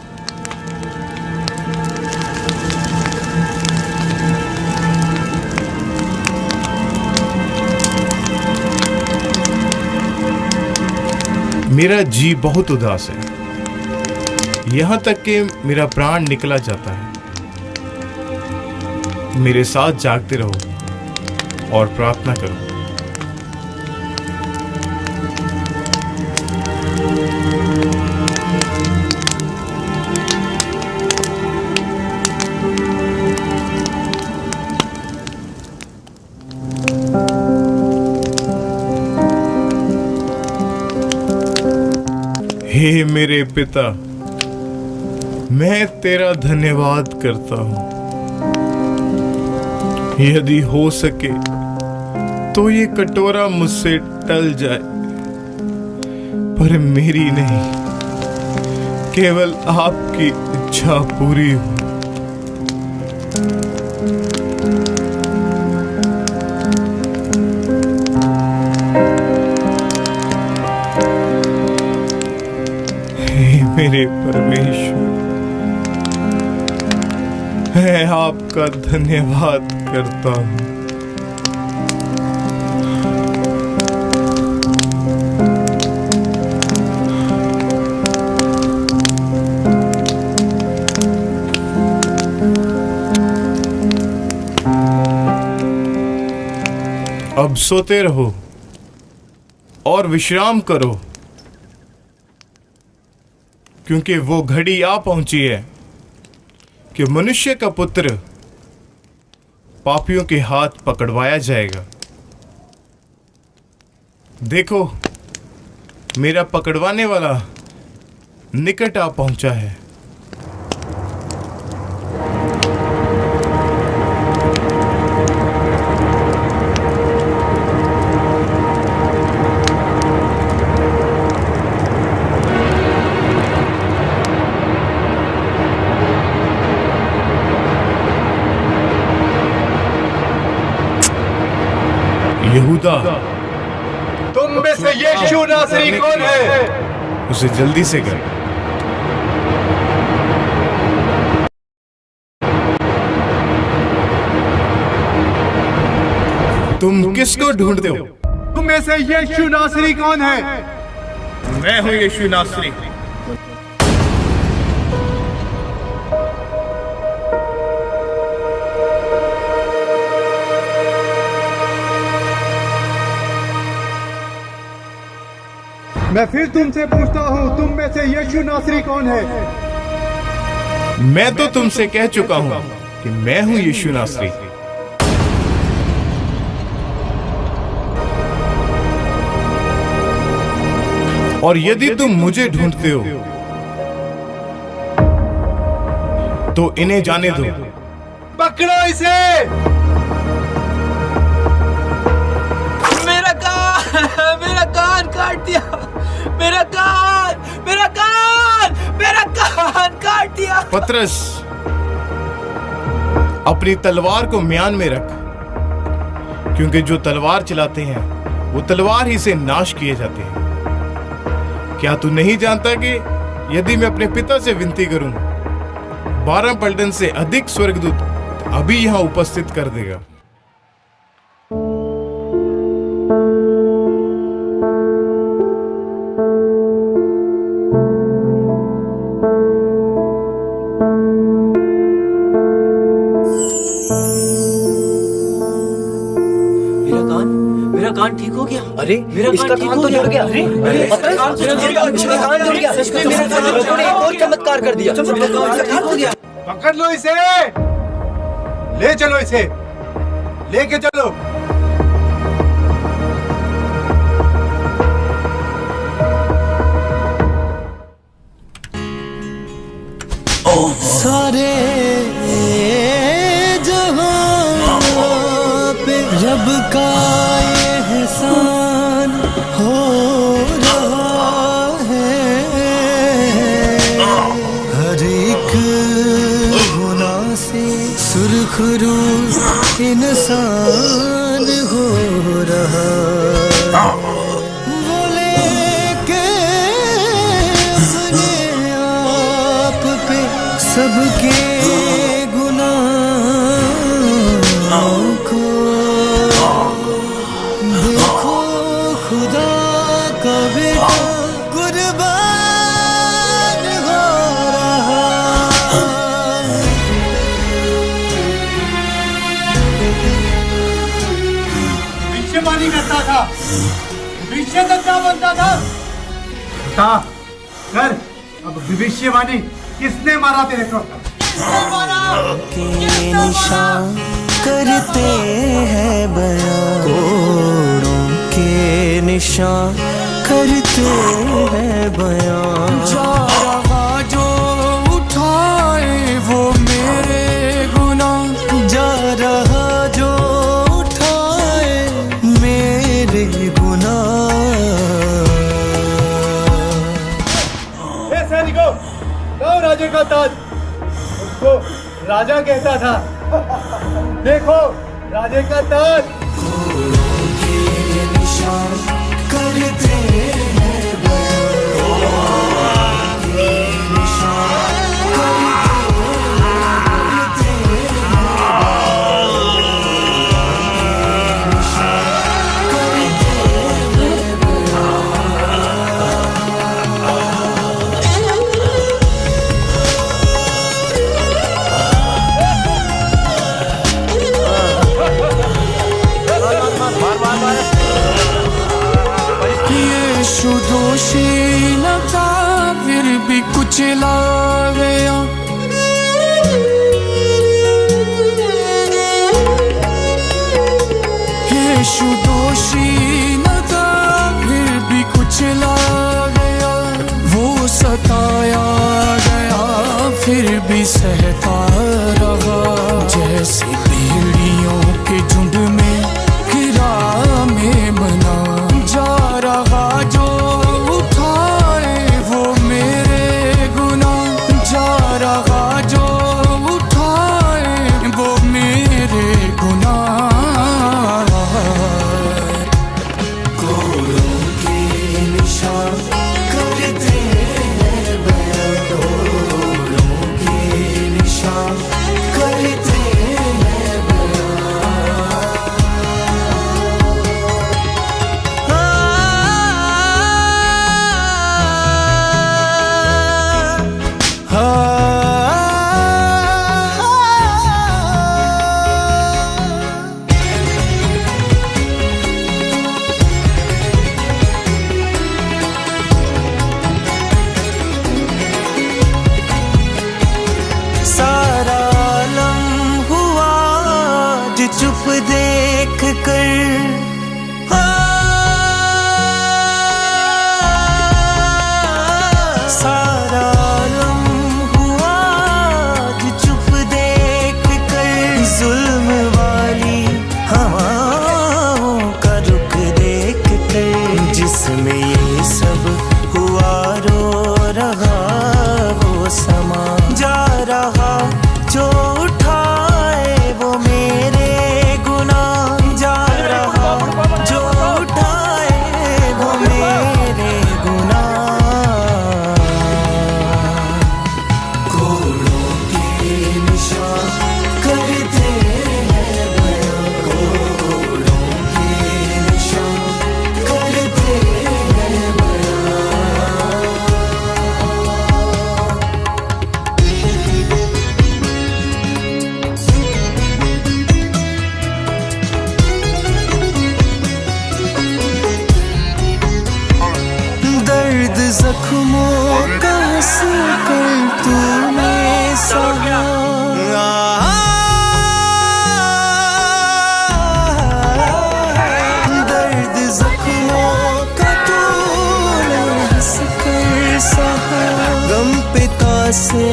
मेरा जी बहुत उदास है, यहां तक कि मेरा प्राण निकला जाता है। मेरे साथ जागते रहो और प्रार्थना करो। हे मेरे पिता, मैं तेरा धन्यवाद करता हूं। यदि हो सके तो ये कटोरा मुझसे टल जाए, पर मेरी नहीं, केवल आपकी इच्छा पूरी हो। मेरे परमेश्वर, मैं आपका धन्यवाद करता हूं। अब सोते रहो और विश्राम करो, क्योंकि वो घड़ी आ पहुंची है कि मनुष्य का पुत्र पापियों के हाथ पकड़वाया जाएगा। देखो, मेरा पकड़वाने वाला निकट आ पहुंचा है। यहूदा, तुम में से यीशु नासरी कौन है? उसे जल्दी से कर। तुम किसको ढूंढते हो? तुम में से यीशु नासरी कौन है? मैं हूं यीशु नासरी। मैं फिर तुमसे पूछता हूँ, तुम में से यीशु नासरी कौन है? मैं तो तुमसे कह चुका हूं कि मैं हूं यीशु नासरी। और यदि तुम मुझे ढूंढते हो तो इन्हें जाने दो। पकड़ो इसे। मेरा कान काट दिया। मेरा कान काट दिया। पतरस, अपनी तलवार को म्यान में रख, क्योंकि जो तलवार चलाते हैं वो तलवार ही से नाश किए जाते हैं। क्या तू नहीं जानता कि यदि मैं अपने पिता से विनती करूं, 12 पलटन से अधिक स्वर्गदूत अभी यहां उपस्थित कर देगा। मेरा कान ठीक हो गया। अरे मेरा इसका कान तो जुड़ गया। अरे इसका कान जुड़ गया। प्रभु ने एक और चमत्कार कर दिया। ठीक हो गया। पकड़ लो इसे, ले चलो इसे, लेके चलो। सारे जहां पे रब का एहसान हो रहा है। हर एक गुनाह से सुरखरू इंसान हो रहा है। सबके गुनाहों को देखो खुदा का बेटा कुर्बान हो रहा। भविष्यवाणी करता था, भविष्यद्वक्ता बनता था। बता कर, अब भविष्यवाणी किसने मारा तेरे को? के निशान करते हैं बयां, कोड़ों के निशान करते हैं बयां। जा रहा जो उठाए वो मेरे गुनाह, जा रहा जो उठाए मेरे गुनाह। ए सैनिकों, लाओ राजे का ताज। उसको राजा कहता था, देखो राजे का ताज। करते हैं यीशु दोषी न था फिर भी कुचला गया। यीशु दोषी न था फिर भी कुचला गया। वो सताया गया फिर भी सहता रहा। जैसे भेड़ियों के झुंड में गिरा में बना। जा रहा जो उठाए वो मेरे गुनाह, जा रहा जो उठाए वो मेरे गुनाह। कोड़ों के निशान करते हैं बयां, कोड़ों के निशान करते हैं बयां। सारा आलम हुआ जो चुप देख कर। सारा आलम हुआ जो चुप देख कर। जुल्म वाली हवाओं का रुख देख कर। जिसमें ये सब हुआ रो रहा वो समा। जा रहा जो उठाए वो मेरे गुनाह, जा रहा जो उठाए वो मेरे गुनाह। कोड़ों के निशान करते हैं बयां, कोड़ों के निशान करते हैं बयां। दर्द जख्मों का हंस कर तूने सहा। दर्द जख्मों का तूने हंस कर सहा। गम पिता से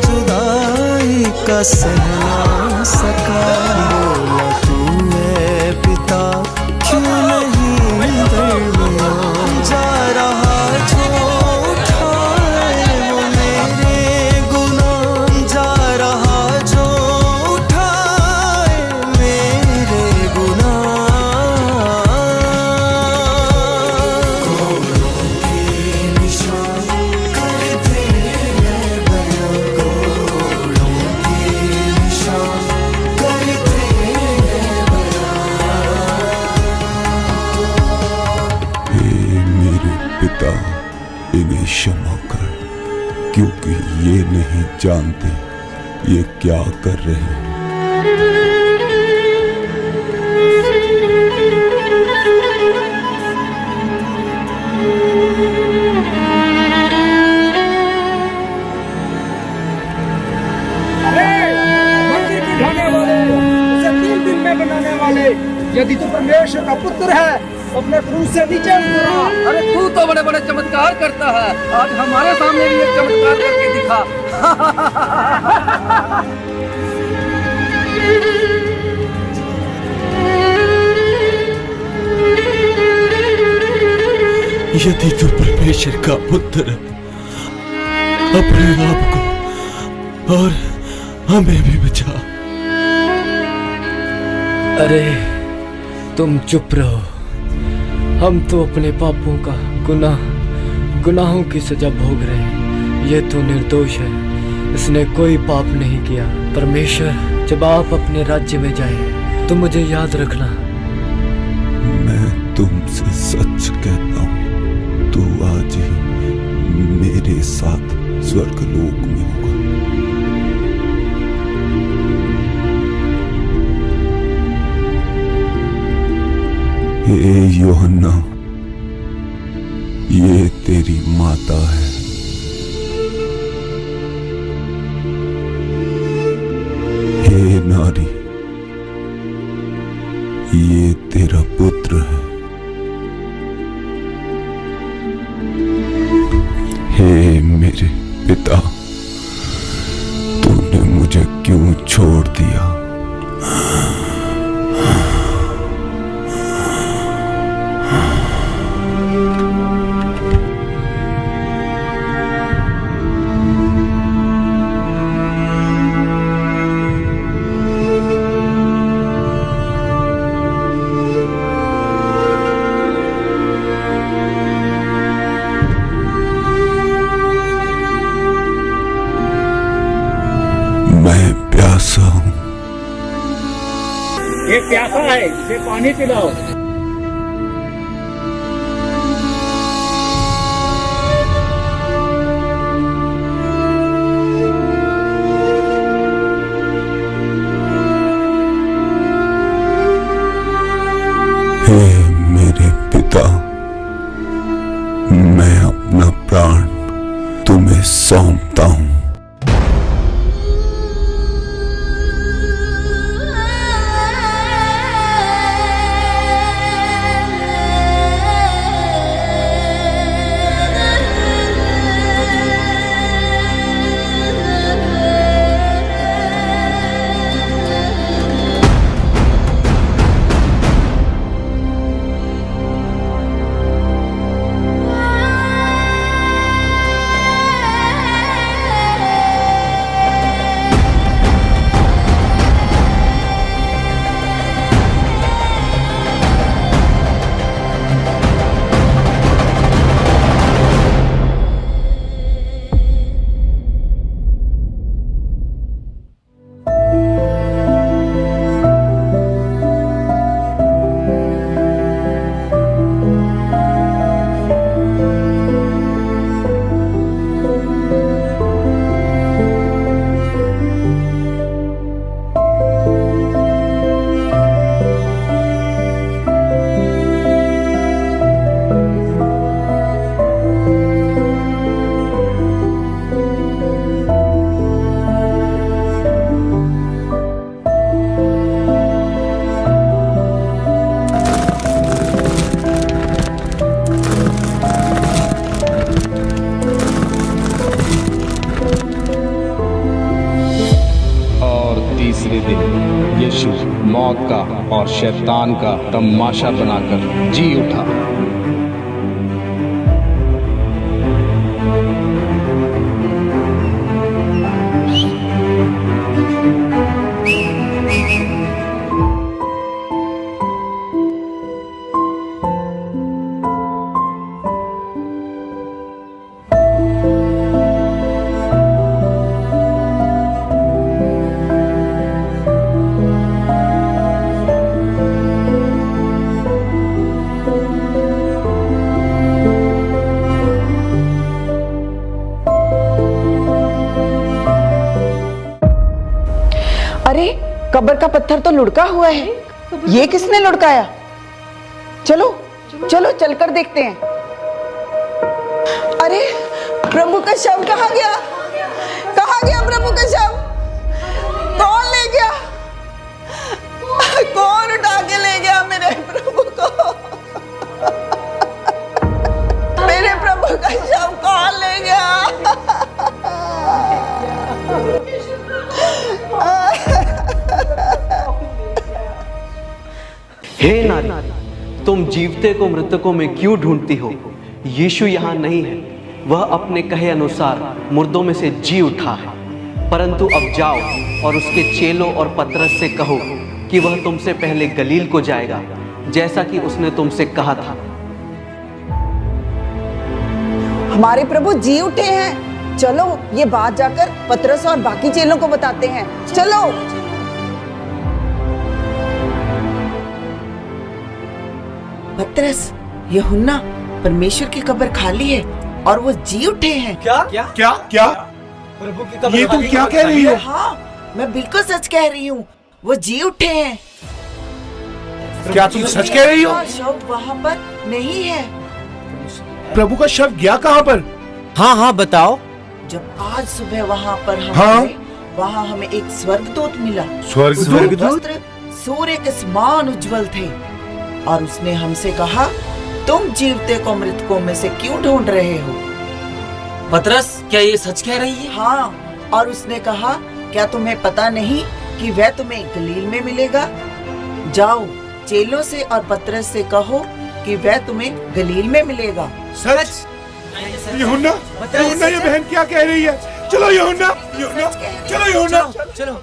जुदाई का सह ना सका। बोला तू है पिता क्यों नहीं दरमियान। जा रहा जो उठाए वो मेरे गुनाह, जा रहा जो उठाए मेरे गुनाह। कोड़ों के निशान करते हैं बयां, कोड़ों क्योंकि ये नहीं जानते ये क्या कर रहे हैं। मंदिर की ढाने वाले, उसे 3 दिन में बनाने वाले, यदि तू परमेश्वर का पुत्र है अपने क्रूस से नीचे उतरा। अरे तू तो बड़े बड़े चमत्कार करता है, आज हमारे सामने भी एक चमत्कार करके दिखा। यदि तू परमेश्वर का पुत्र है, अपने आप को और हमें भी बचा। अरे तुम चुप रहो, हम तो अपने पापों का गुनाहों की सजा भोग रहे हैं। ये तो निर्दोष है, इसने कोई पाप नहीं किया। परमेश्वर जब आप अपने राज्य में जाए तो मुझे याद रखना। मैं तुमसे सच कहता हूँ, तू आज ही मेरे साथ स्वर्गलोक में होगा। हे यूहन्ना, ये तेरी माता है। हे नारी, ये तेरा पुत्र है। हे मेरे पिता, तूने मुझे क्यों छोड़ दिया? मैं प्यासा हूँ। ये प्यासा है, इसे पानी पिलाओ। हे मेरे पिता, मैं अपना प्राण तुम्हें सौंपता हूँ। यीशु मौत का और शैतान का तमाशा बनाकर जी उठा। अरे कब्र का पत्थर तो लुढ़का हुआ है, ये किसने लुढ़काया? चलो चलो चलकर देखते हैं। अरे प्रभु का शव कहाँ गया? कहाँ गया प्रभु का शव? कौन ले गया? कौन उठा के ले गया मेरे प्रभु को? मेरे प्रभु का शव कौन ले गया? हे नारी, तुम जीवते को मृतकों में क्यों ढूंढती हो? यीशु यहाँ नहीं है, वह अपने कहे अनुसार मुर्दों में से जी उठा है। परंतु अब जाओ और उसके चेलों और पतरस से कहो कि वह तुमसे पहले गलील को जाएगा, जैसा कि उसने तुमसे कहा था। हमारे प्रभु जी उठे हैं। चलो ये बात जाकर पतरस और बाकी चेलों को बताते हैं। चलो। पतरस, यूहन्ना, परमेश्वर की कब्र खाली है और वो जी उठे हैं। क्या क्या क्या क्या? प्रभु की कब्र ये तुम क्या कह रही हो? हाँ, मैं बिल्कुल सच कह रही हूँ, वो जी उठे हैं। क्या तुम सच कह रही हो? शव वहाँ पर नहीं है। प्रभु का शव गया कहाँ पर? हाँ हाँ बताओ। जब आज सुबह वहाँ पर हम हाँ? गए, वहाँ हमें एक स्वर्गदूत मिला। स्वर्गदूत? वस्त्र सूर्य के समान उज्जवल थे और उसने हमसे कहा, तुम जीवते को मृतकों में से क्यों ढूंढ रहे हो? पतरस, क्या ये सच कह रही है? हाँ, और उसने कहा, क्या तुम्हें पता नहीं कि वह तुम्हें गलील में मिलेगा? जाओ चेलों से और पतरस से कहो कि वह तुम्हें गलील में मिलेगा। सच? यूहन्ना, यूहन्ना, ये बहन क्या कह रही है? चलो यूहन्ना, यूहन्ना, चलो यूहन्ना, चलो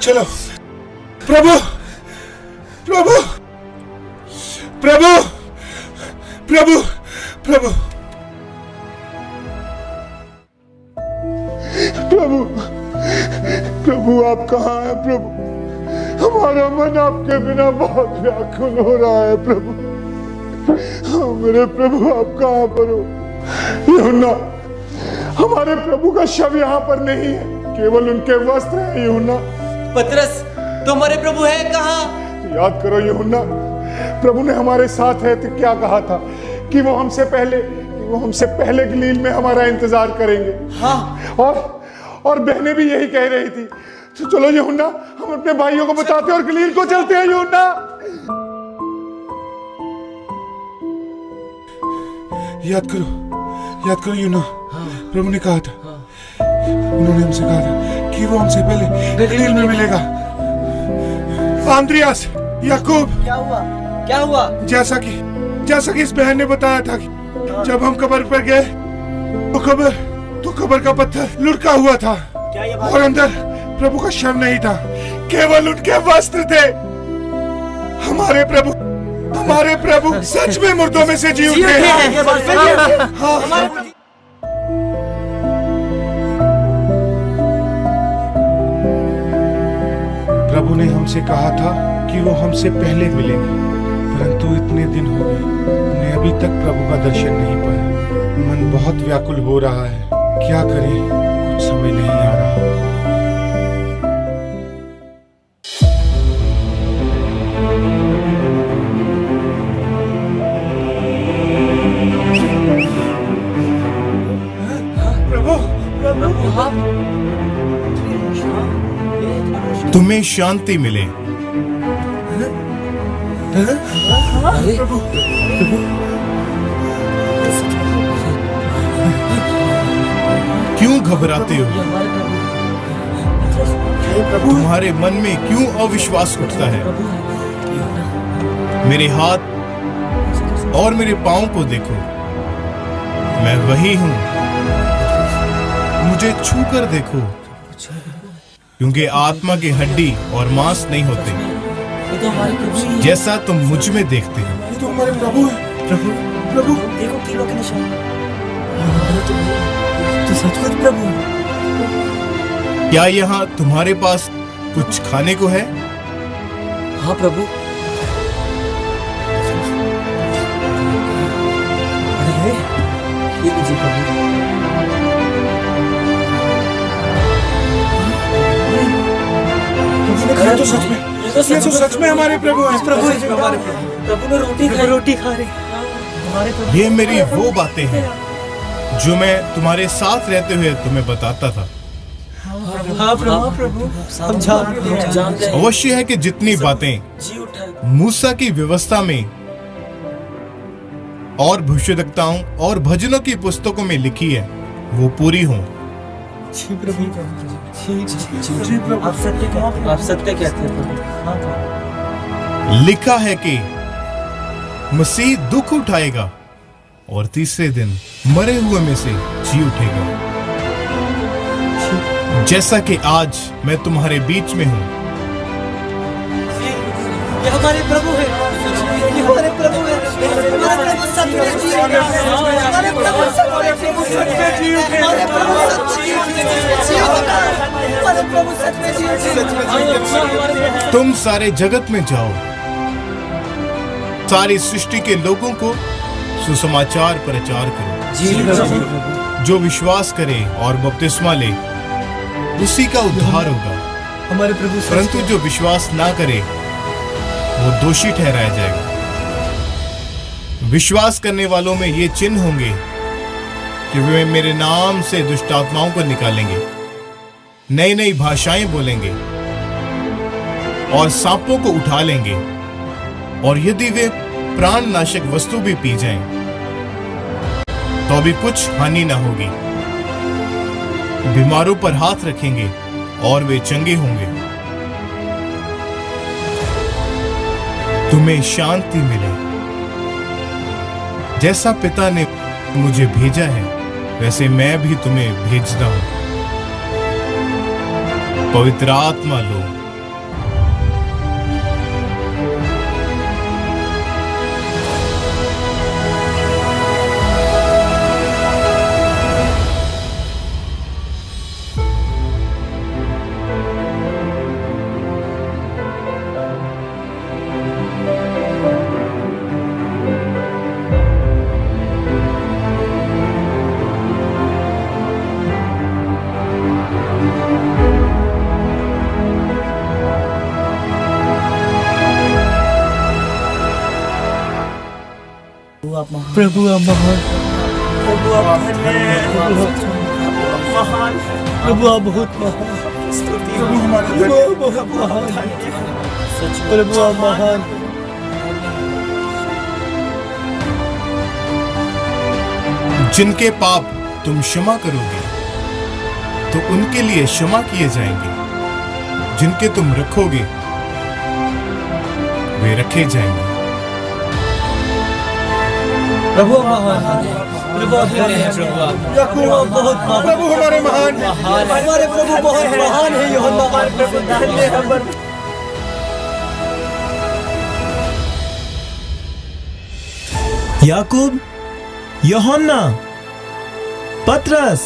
चलो। प्रभु, प्रभु, प्रभु, प्रभु, प्रभु, प्रभु, प्रभु, आप कहाँ हैं प्रभु? हमारा मन आपके बिना बहुत व्याकुल हो रहा है प्रभु। हाँ, मेरे प्रभु, आप कहाँ पर हो? यूहन्ना, हमारे प्रभु का शव यहाँ पर नहीं है, केवल उनके वस्त्र हैं। यूहन्ना, पतरस, तुम्हारे प्रभु है कहाँ? याद करो यूहन्ना, प्रभु ने हमारे साथ है तो क्या कहा था कि वो हमसे पहले गलील में हमारा इंतजार करेंगे। हाँ। और बहनें भी यही कह रही थी। तो चलो यूहन्ना, हम अपने भाइयों को बताते हैं और गलील को चलते हैं। यूहन्ना, याद करो यूहन्ना, प्रभु ने कहा था, उन्होंने हमसे कहा था कि वो हमसे पहले गलील में मिलेगा। आंद्रियास, याकूब, क्या हुआ? जैसा कि इस बहन ने बताया था कि जब हम कब्र पर गए तो कब्र का पत्थर लुढ़का हुआ था और अंदर प्रभु का शव नहीं था, केवल उनके वस्त्र थे। हमारे प्रभु सच में मुर्दों में से जी उठे हैं। हाँ। प्रभु ने हमसे कहा था कि वो हमसे पहले मिलेंगे, परंतु इतने दिन हो गए, हमने अभी तक प्रभु का दर्शन नहीं पाया। मन बहुत व्याकुल हो रहा है, क्या करें, कुछ समझ नहीं आ रहा। तुम्हें शांति मिले। क्यों घबराते हो? तुम्हारे मन में क्यों अविश्वास उठता है? मेरे हाथ और मेरे पांव को देखो, मैं वही हूं। मुझे छू कर देखो, क्योंकि आत्मा की हड्डी और मांस नहीं होते जैसा तुम मुझ में देखते हो। ये तो हमारे प्रभु है। प्रभु देखो कीलों के निशान। तो सचमुच प्रभु। क्या यहाँ तुम्हारे पास कुछ खाने को है? हाँ प्रभु। ये लीजिए प्रभु। ये तो सच में हमारे प्रभु हैं। प्रभु ने रोटी खा रहे। ये मेरी वो बातें हैं जो मैं तुम्हारे साथ रहते हुए तुम्हें बताता था। हाँ प्रभु, हम जानते हैं। अवश्य है कि जितनी बातें मूसा की व्यवस्था में और भविष्यवक्ताओं और भजनों की पुस्तकों में लिखी है वो पूरी हों। आप सत्य कहते हैं प्रभु। लिखा है कि मसीह दुख उठाएगा और तीसरे दिन मरे हुए में से जी उठेगा, जैसा कि आज मैं तुम्हारे बीच में हूं। ये हमारे प्रभु हैं, ये हमारे प्रभु हैं, हमारे प्रभु सच में जी उठे, हमारे प्रभु सच में जी उठे, हमारे प्रभु सच में जी उठे, हमारे प्रभु सच में जी उठे। तुम सारे जगत में जाओ, सारी सृष्टि के लोगों को सुसमाचार प्रचार करो। जो विश्वास करे और बपतिस्मा ले उसी का उद्धार होगा, हमारे प्रभु। परंतु जो विश्वास ना करे वो दोषी ठहराया जाएगा। विश्वास करने वालों में ये चिन्ह होंगे कि वे मेरे नाम से दुष्ट आत्माओं को निकालेंगे, नई नई भाषाएं बोलेंगे और सांपों को उठा लेंगे, और यदि वे प्राण नाशक वस्तु भी पी जाएं तो भी कुछ हानि ना होगी। बीमारों पर हाथ रखेंगे और वे चंगे होंगे। तुम्हें शांति मिले। जैसा पिता ने मुझे भेजा है वैसे मैं भी तुम्हें भेजता हूं। पवित्र आत्मा लो। प्रभु आप महान, प्रभु आप महान, प्रभु आप बहुत महान, प्रभु हमारे बहुत महान, प्रभु आप महान। जिनके पाप तुम क्षमा करोगे तो उनके लिए क्षमा किए जाएंगे, जिनके तुम रखोगे वे रखे जाएंगे। प्रभु महान, प्रभु आप बहुत महान, प्रभु हमारे महान, हमारे प्रभु बहुत महान है। यूहन्ना याकूब, यूहन्ना, पतरस,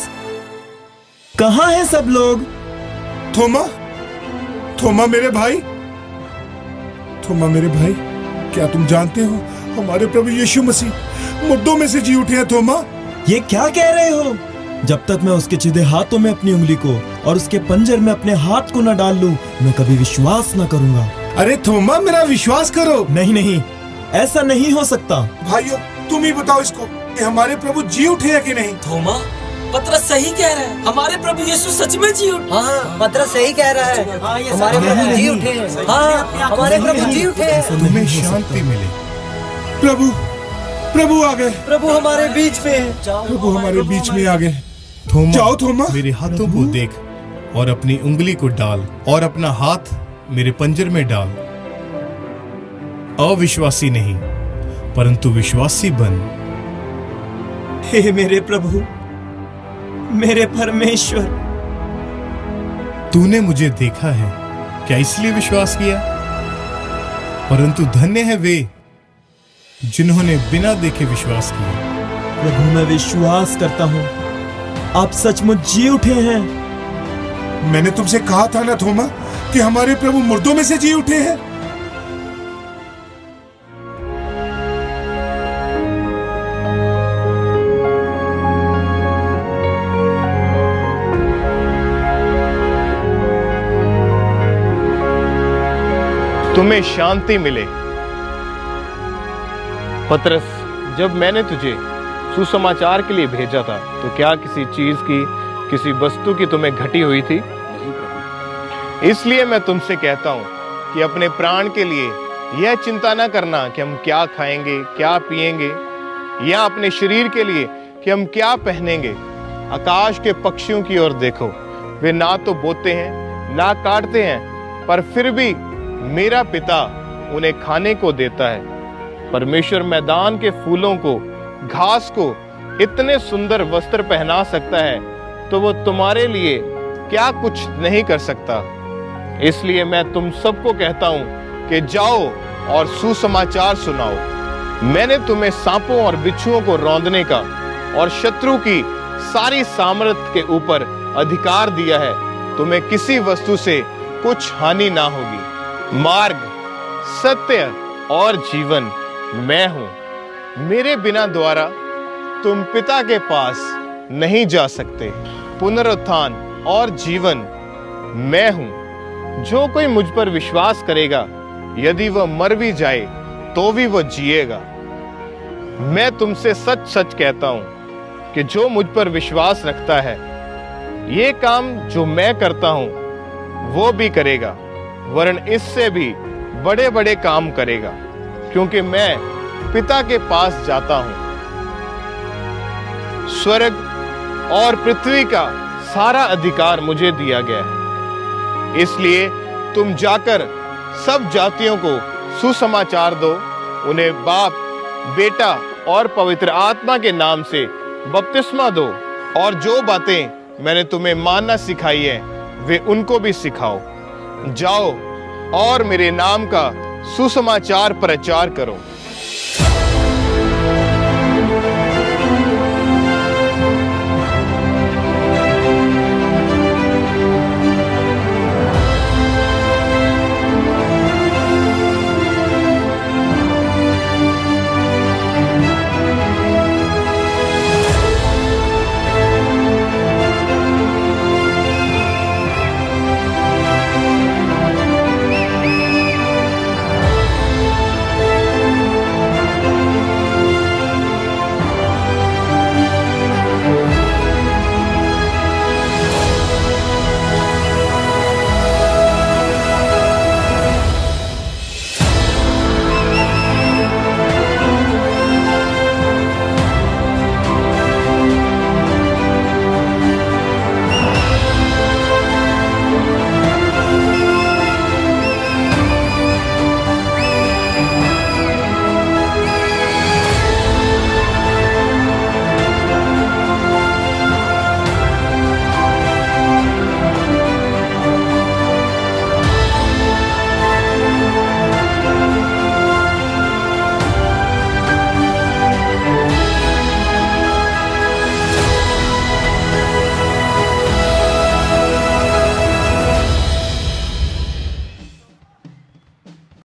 कहाँ हैं सब लोग? थोमा मेरे भाई, थोमा मेरे भाई, क्या तुम जानते हो हमारे प्रभु यीशु मसीह मुर्दों में से जी उठे हैं? थोमा, ये क्या कह रहे हो? जब तक मैं उसके चिदे हाथों में अपनी उंगली को और उसके पंजर में अपने हाथ को न डाल लूं, मैं कभी विश्वास न करूंगा। अरे थोमा, मेरा विश्वास करो। नहीं नहीं, ऐसा नहीं हो सकता। भाइयों, तुम ही बताओ इसको कि हमारे प्रभु जी उठे हैं कि नहीं? थोमा, पतरस सही कह रहा है, हमारे प्रभु यीशु सच में जी उठे। हाँ, पतरस सही कह रहा है, हमारे प्रभु जी उठे हैं। हाँ, हमारे प्रभु जी उठे हैं। तुम्हें शांति मिले। प्रभु आ गए। प्रभु हमारे बीच में है। प्रभु हमारे बीच में आ गए। थोमा, जाओ थोमा, मेरे हाथों को देख और अपनी उंगली को डाल और अपना हाथ मेरे पंजर में डाल। अविश्वासी नहीं परंतु विश्वासी बन। हे मेरे प्रभु, मेरे परमेश्वर, तूने मुझे देखा है, क्या इसलिए विश्वास किया? परंतु धन्य है वे जिन्होंने बिना देखे विश्वास किया। प्रभु, मैं विश्वास करता हूँ आप सचमुच जी उठे हैं। मैंने तुमसे कहा था ना थोमा कि हमारे प्रभु मुर्दों में से जी उठे हैं। तुम्हें शांति मिले। पतरस, जब मैंने तुझे सुसमाचार के लिए भेजा था तो क्या किसी चीज की, किसी वस्तु की तुम्हें घटी हुई थी? इसलिए मैं तुमसे कहता हूं कि अपने प्राण के लिए यह चिंता न करना कि हम क्या खाएंगे, क्या पिएंगे, या अपने शरीर के लिए कि हम क्या पहनेंगे। आकाश के पक्षियों की ओर देखो, वे ना तो बोते हैं ना काटते हैं, पर फिर भी मेरा पिता उन्हें खाने को देता है। परमेश्वर मैदान के फूलों को, घास को इतने सुंदर वस्त्र पहना सकता है, तो वो तुम्हारे लिए क्या कुछ नहीं कर सकता। इसलिए मैं तुम सबको कहता हूं कि जाओ और सुसमाचार सुनाओ। मैंने तुम्हें सांपों और बिच्छुओं को रौंदने का और शत्रु की सारी सामर्थ के ऊपर अधिकार दिया है। तुम्हें किसी वस्तु से कुछ हानि ना होगी। मार्ग, सत्य और जीवन मैं हूं। मेरे बिना द्वारा तुम पिता के पास नहीं जा सकते। पुनरुत्थान और जीवन मैं हूं। जो कोई मुझ पर विश्वास करेगा, यदि वह मर भी जाए तो भी वह जिएगा। मैं तुमसे सच सच कहता हूं कि जो मुझ पर विश्वास रखता है, ये काम जो मैं करता हूं वो भी करेगा, वरन इससे भी बड़े बड़े काम करेगा, क्योंकि मैं पिता के पास जाता हूं। स्वर्ग और पृथ्वी का सारा अधिकार मुझे दिया गया है। इसलिए तुम जाकर सब जातियों को सुसमाचार दो। उन्हें बाप, बेटा और पवित्र आत्मा के नाम से बपतिस्मा दो, और जो बातें मैंने तुम्हें मानना सिखाई है वे उनको भी सिखाओ। जाओ और मेरे नाम का सुसमाचार प्रचार करो।